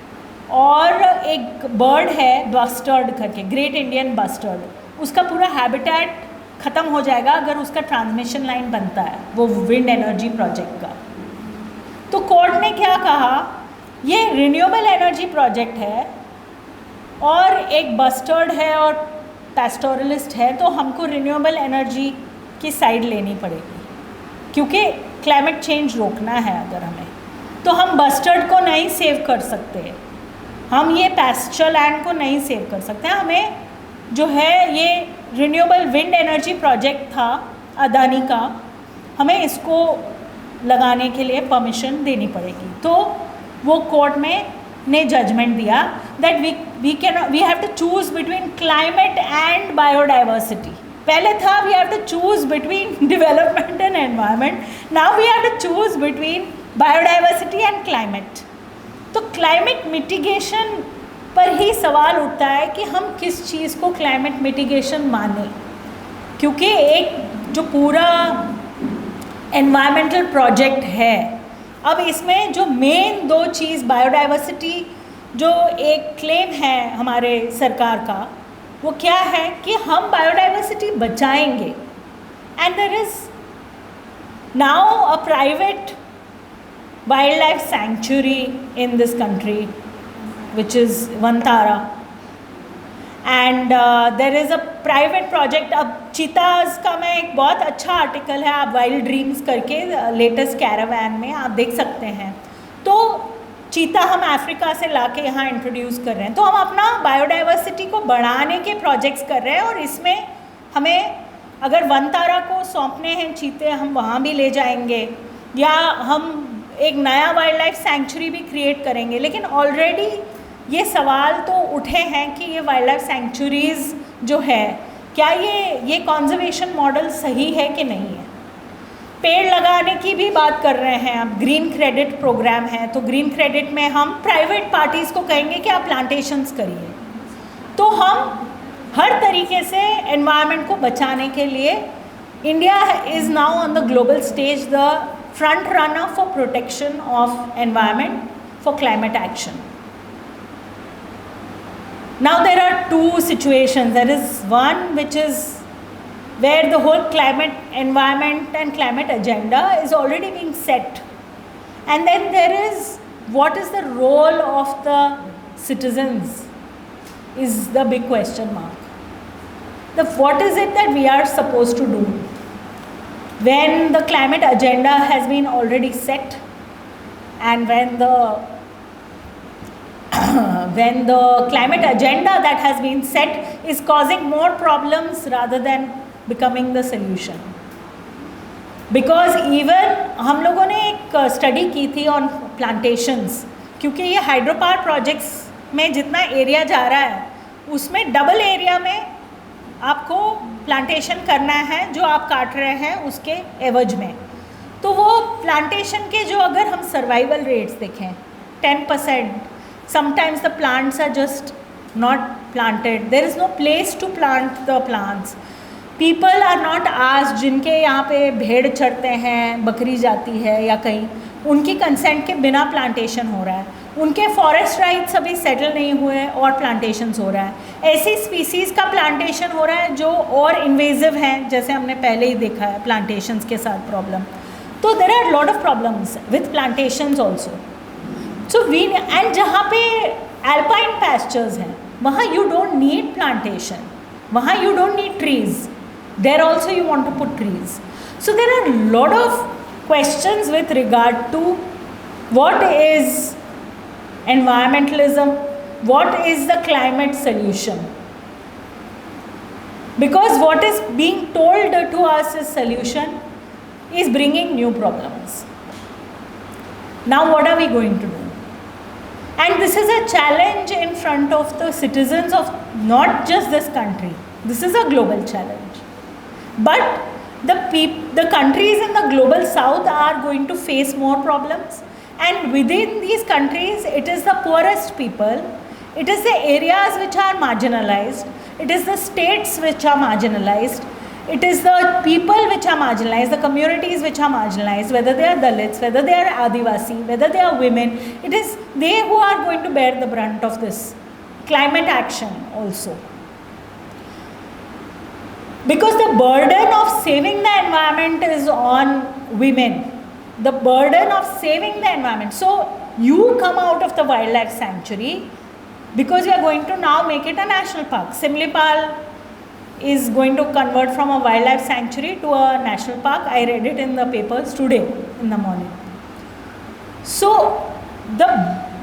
और एक बर्ड है बस्टर्ड करके, ग्रेट इंडियन बस्टर्ड, उसका पूरा हैबिटेट ख़त्म हो जाएगा अगर उसका ट्रांसमिशन लाइन बनता है वो विंड एनर्जी प्रोजेक्ट का। तो कोर्ट ने क्या कहा, ये रिन्यूएबल एनर्जी प्रोजेक्ट है और एक बस्टर्ड है और पैस्टोरलिस्ट है, तो हमको रिन्यूएबल एनर्जी की साइड लेनी पड़ेगी, क्योंकि क्लाइमेट चेंज रोकना है अगर हमें, तो हम बस्टर्ड को नहीं सेव कर सकते, हम ये पैस्चर लैंड को नहीं सेव कर सकते। हमें जो है ये रिन्यूएबल विंड एनर्जी प्रोजेक्ट था अदानी का, हमें इसको लगाने के लिए परमिशन देनी पड़ेगी। तो वो कोर्ट में ने जजमेंट दिया that we have to choose between climate and biodiversity. पहले था we have to choose between development and environment, now we have to choose between biodiversity and climate. तो क्लाइमेट मिटिगेशन पर ही सवाल उठता है कि हम किस चीज़ को क्लाइमेट मिटिगेशन माने, क्योंकि एक जो पूरा एनवायरमेंटल प्रोजेक्ट है, अब इसमें जो मेन दो चीज़ बायोडाइवर्सिटी जो एक क्लेम है हमारे सरकार का, वो क्या है कि हम बायोडाइवर्सिटी बचाएंगे, and there is now a private wildlife sanctuary in this country which is Vantara, and there is a private project। अब चीताज का मैं एक बहुत अच्छा आर्टिकल है, आप वाइल्ड ड्रीम्स करके लेटेस्ट कैरावैन में आप देख सकते हैं। तो चीता हम अफ्रीका से लाके यहाँ इंट्रोड्यूस कर रहे हैं, तो हम अपना बायोडाइवर्सिटी को बढ़ाने के प्रोजेक्ट्स कर रहे हैं, और इसमें हमें अगर वनतारा को सौंपने हैं चीते, हम वहाँ भी ले जाएंगे, या हम एक नया वाइल्ड लाइफ सेंचुरी भी क्रिएट करेंगे। लेकिन ऑलरेडी ये सवाल तो उठे हैं कि ये वाइल्ड लाइफ सेंचुरीज़ जो है, क्या ये कॉन्जर्वेशन मॉडल सही है कि नहीं है। पेड़ लगाने की भी बात कर रहे हैं, अब ग्रीन क्रेडिट प्रोग्राम है, तो ग्रीन क्रेडिट में हम प्राइवेट पार्टीज़ को कहेंगे कि आप प्लांटेशंस करिए। तो हम हर तरीके से एनवायरनमेंट को बचाने के लिए, India is now on the global stage the front runner for protection of environment, for climate action. Now there are two situations. There is one which is where the whole climate, environment and climate agenda is already being set, and then there is what is the role of the citizens is the big question mark. What is it that we are supposed to do when the climate agenda has been already set, and when the climate agenda that has been set is causing more problems rather than becoming the solution. Because even हम लोगों ने एक study की थी on plantations, क्योंकि ये hydro power projects में जितना एरिया जा रहा है उसमें डबल एरिया में आपको प्लांटेशन करना है जो आप काट रहे हैं उसके एवज में। तो वो प्लांटेशन के जो अगर हम सर्वाइवल रेट्स देखें 10%, sometimes the plants are just not planted, there is no place to plant the plants, people are not asked, जिनके यहाँ पे भेड़ चढ़ते हैं, बकरी जाती है या कहीं, उनकी कंसेंट के बिना प्लांटेशन हो रहा है, उनके फॉरेस्ट राइट्स अभी सेटल नहीं हुए और प्लांटेशंस हो रहा है। ऐसी स्पीसीज़ का प्लांटेशन हो रहा है जो और इन्वेजिव हैं, जैसे हमने पहले ही देखा है प्लांटेशंस के साथ प्रॉब्लम। तो there are lot of problems with plantations also. So and जहाँ पे एल्पाइन पैस्चर्स हैं वहाँ यू डोंट नीड प्लांटेशन, वहाँ you don't need trees, there also you want to put trees. So there are lot of questions with regard to what is environmentalism, what is the climate solution, because what is being told to us as solution is bringing new problems. Now what are we going to do? And this is a challenge in front of the citizens of not just this country, this is a global challenge, but the countries in the global south are going to face more problems. And within these countries, it is the poorest people, It is the areas which are marginalized. It is the states which are marginalized. It is the people which are marginalized, the communities which are marginalized, whether they are Dalits, whether they are Adivasi, whether they are women. It is they who are going to bear the brunt of this climate action also. Because the burden of saving the environment is on women. The burden of saving the environment. So you come out of the wildlife sanctuary because you are going to now make it a national park. Simlipal is going to convert from a wildlife sanctuary to a national park. I read it in the papers today in the morning. So the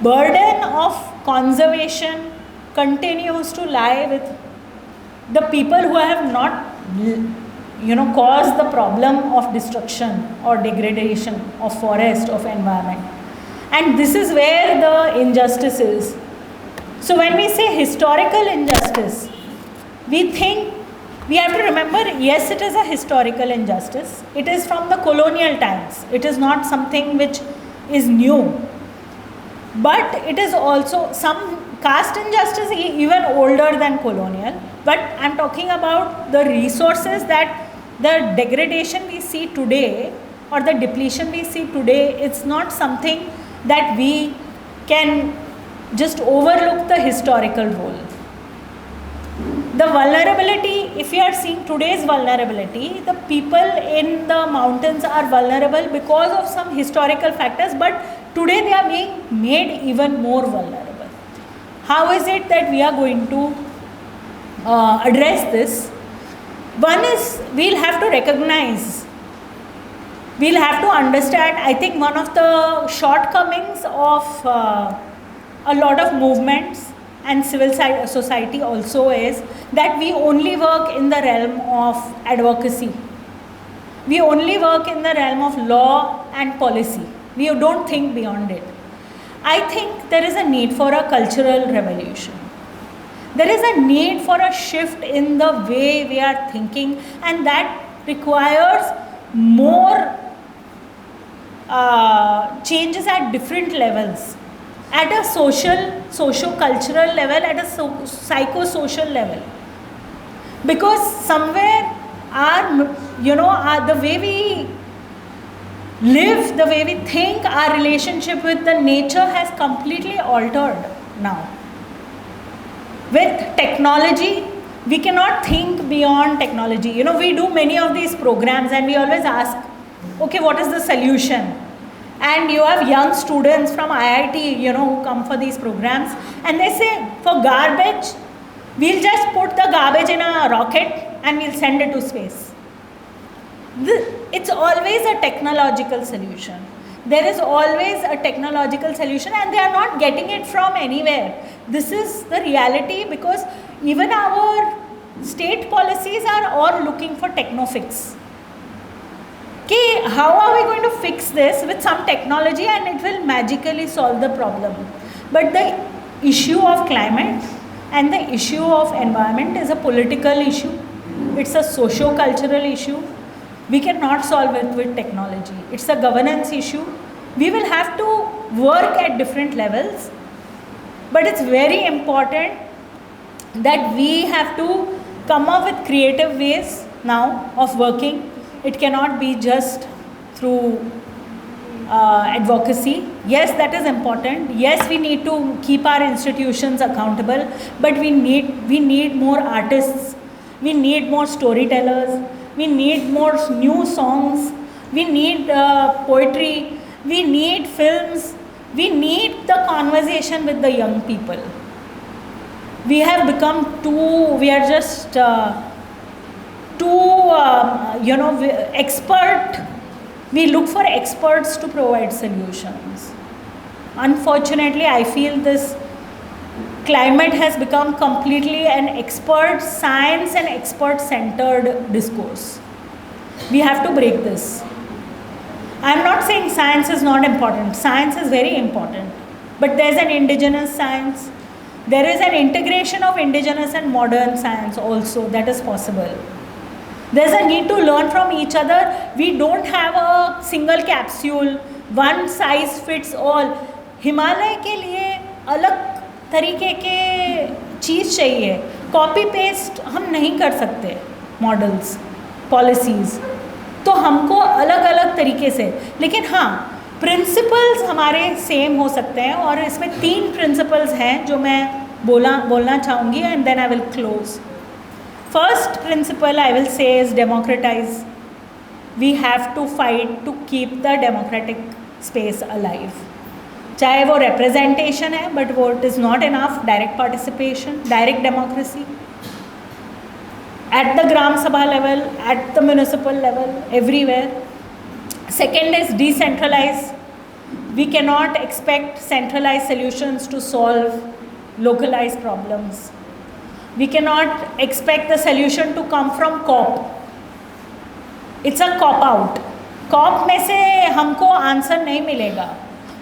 burden of conservation continues to lie with the people who have not caused the problem of destruction or degradation of forest, of environment. And this is where the injustice is. So when we say historical injustice, we have to remember, yes, it is a historical injustice. It is from the colonial times. It is not something which is new. But it is also some caste injustice even older than colonial. But I am talking about the resources that the degradation we see today or the depletion we see today. It's not something that we can just overlook the historical role. The vulnerability, if you are seeing today's vulnerability, the people in the mountains are vulnerable because of some historical factors, but today they are being made even more vulnerable. How is it that we are going to address this? One is we'll have to recognize, we'll have to understand. I think one of the shortcomings of a lot of movements and civil society also is that we only work in the realm of advocacy. We only work in the realm of law and policy. We don't think beyond it. I think there is a need for a cultural revolution. There is a need for a shift in the way we are thinking, and that requires more changes at different levels. At a socio-cultural level, at a psychosocial level. Because somewhere the way we live, the way we think, our relationship with the nature has completely altered now. With technology, we cannot think beyond technology. We do many of these programs and we always ask, okay, what is the solution? And you have young students from IIT, who come for these programs, and they say, for garbage, we'll just put the garbage in a rocket and we'll send it to space. It's always a technological solution. There is always a technological solution, and they are not getting it from anywhere. This is the reality, because even our state policies are all looking for techno-fix. Okay, how are we going to fix this with some technology and it will magically solve the problem? But the issue of climate and the issue of environment is a political issue. It's a socio-cultural issue. We cannot solve it with technology. It's a governance issue. We will have to work at different levels. But it's very important that we have to come up with creative ways now of working. It cannot be just through advocacy. Yes, that is important. Yes, we need to keep our institutions accountable, but we need more artists. We need more storytellers. We need more new songs. We need poetry. We need films. We need the conversation with the young people. We have become expert. We look for experts to provide solutions. Unfortunately, I feel this climate has become completely an expert science and expert centered discourse. We have to break this. I am not saying science is not important. Science is very important. But there is an indigenous science. There is an integration of indigenous and modern science also that is possible. There's a need to learn from each other. We don't have a single capsule, one size fits all. Himalaya के लिए अलग तरीके के चीज़ चाहिए। Copy paste हम नहीं कर सकते मॉडल्स, पॉलिसीज़, तो हमको अलग अलग तरीके से, लेकिन हाँ प्रिंसिपल्स हमारे सेम हो सकते हैं। और इसमें 3 प्रिंसिपल्स हैं जो मैं बोलना चाहूँगी, and then I will close. First principle I will say is democratize. We have to fight to keep the democratic space alive. चाहे वो रिप्रेजेंटेशन है, बट वो it is not enough, direct participation, direct democracy at the Gram Sabha level, at the municipal level, everywhere. Second is decentralize. We cannot expect centralized solutions to solve localized problems. We cannot expect the solution to come from COP. It's a cop out. COP में से हमको answer नहीं मिलेगा,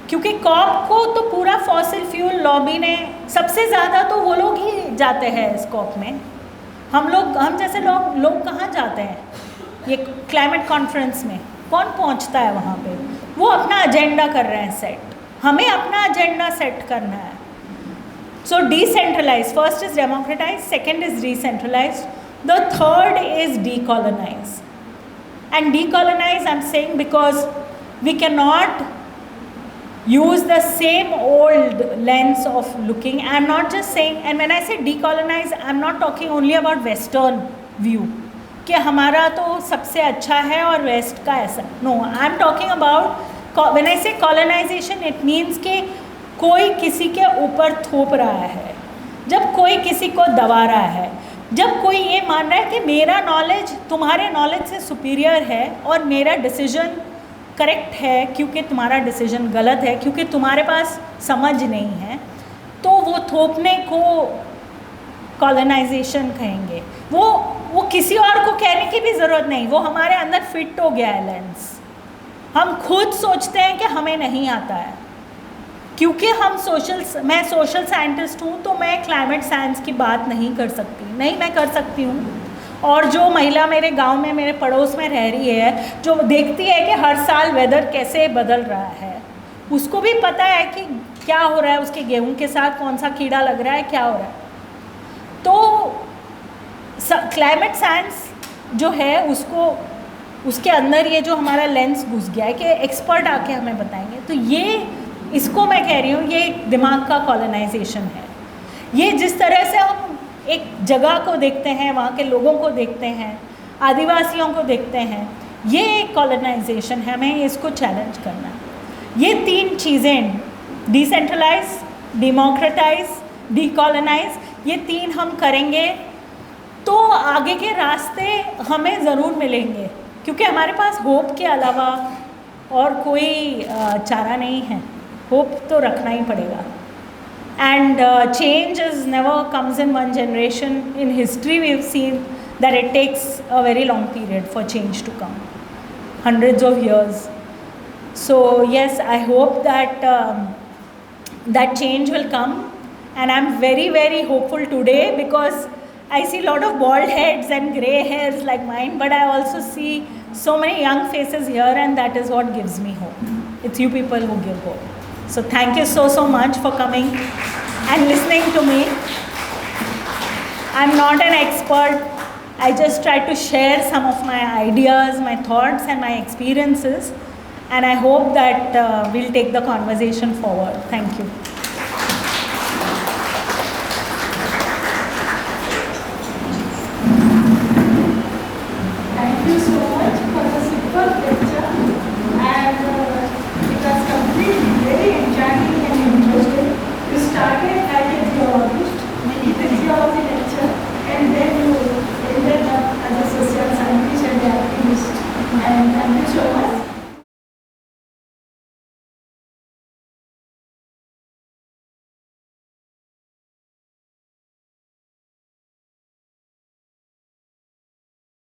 क्योंकि COP को तो पूरा fossil fuel lobby ने, सबसे ज़्यादा तो वो लोग ही जाते हैं इस COP में। हम जैसे लोग कहाँ जाते हैं? ये क्लाइमेट कॉन्फ्रेंस में कौन पहुँचता है वहाँ पे? वो अपना एजेंडा कर रहे हैं सेट, हमें अपना एजेंडा सेट करना है। So decentralise, first is democratise, second is decentralise, the third is decolonise. And decolonise I am saying because we can not use the same old lens of looking. I am not just saying, and when I say decolonize, I am not talking only about western view कि हमारा तो सबसे अच्छा है और waste का ऐसा, no, I am talking about when I say colonization it means कि कोई किसी के ऊपर थोप रहा है, जब कोई किसी को दबा रहा है, जब कोई ये मान रहा है कि मेरा नॉलेज तुम्हारे नॉलेज से सुपीरियर है और मेरा डिसीजन करेक्ट है क्योंकि तुम्हारा डिसीजन गलत है, क्योंकि तुम्हारे पास समझ नहीं है, तो वो थोपने को कॉलोनाइजेशन कहेंगे। वो किसी और को कहने की भी ज़रूरत नहीं, वो हमारे अंदर फिट हो गया है लेंस। हम खुद सोचते हैं कि हमें नहीं आता है, क्योंकि मैं सोशल साइंटिस्ट हूँ, तो मैं क्लाइमेट साइंस की बात नहीं कर सकती, नहीं मैं कर सकती हूँ। और जो महिला मेरे गांव में, मेरे पड़ोस में रह रही है, जो देखती है कि हर साल वेदर कैसे बदल रहा है, उसको भी पता है कि क्या हो रहा है, उसके गेहूं के साथ कौन सा कीड़ा लग रहा है, क्या हो रहा है। तो क्लाइमेट साइंस जो है उसके अंदर ये जो हमारा लेंस घुस गया है कि एक्सपर्ट आके हमें बताएंगे, तो ये इसको मैं कह रही हूँ, ये दिमाग का कॉलोनाइजेशन है। ये जिस तरह से हम एक जगह को देखते हैं, वहाँ के लोगों को देखते हैं, आदिवासियों को देखते हैं, ये एक कॉलोनाइजेशन है, हमें इसको चैलेंज करना है। ये 3 चीज़ें, डिसेंट्रलाइज, डेमोक्रेटाइज, डीकॉलोनाइज, ये 3 हम करेंगे तो आगे के रास्ते हमें ज़रूर मिलेंगे, क्योंकि हमारे पास होप के अलावा और कोई चारा नहीं है। होप तो रखना ही पड़ेगा। And change is never comes in one generation. In history we've seen that it takes a very long period for change to come, hundreds of years. So yes, I hope that that change will come, and I'm very very hopeful today because I see a lot of bald heads and grey hairs like mine, but I also see so many young faces here, and that is what gives me hope. It's you people who give hope. So thank you so much for coming and listening to me. I'm not an expert. I just try to share some of my ideas, my thoughts and my experiences, and I hope that we'll take the conversation forward. Thank you.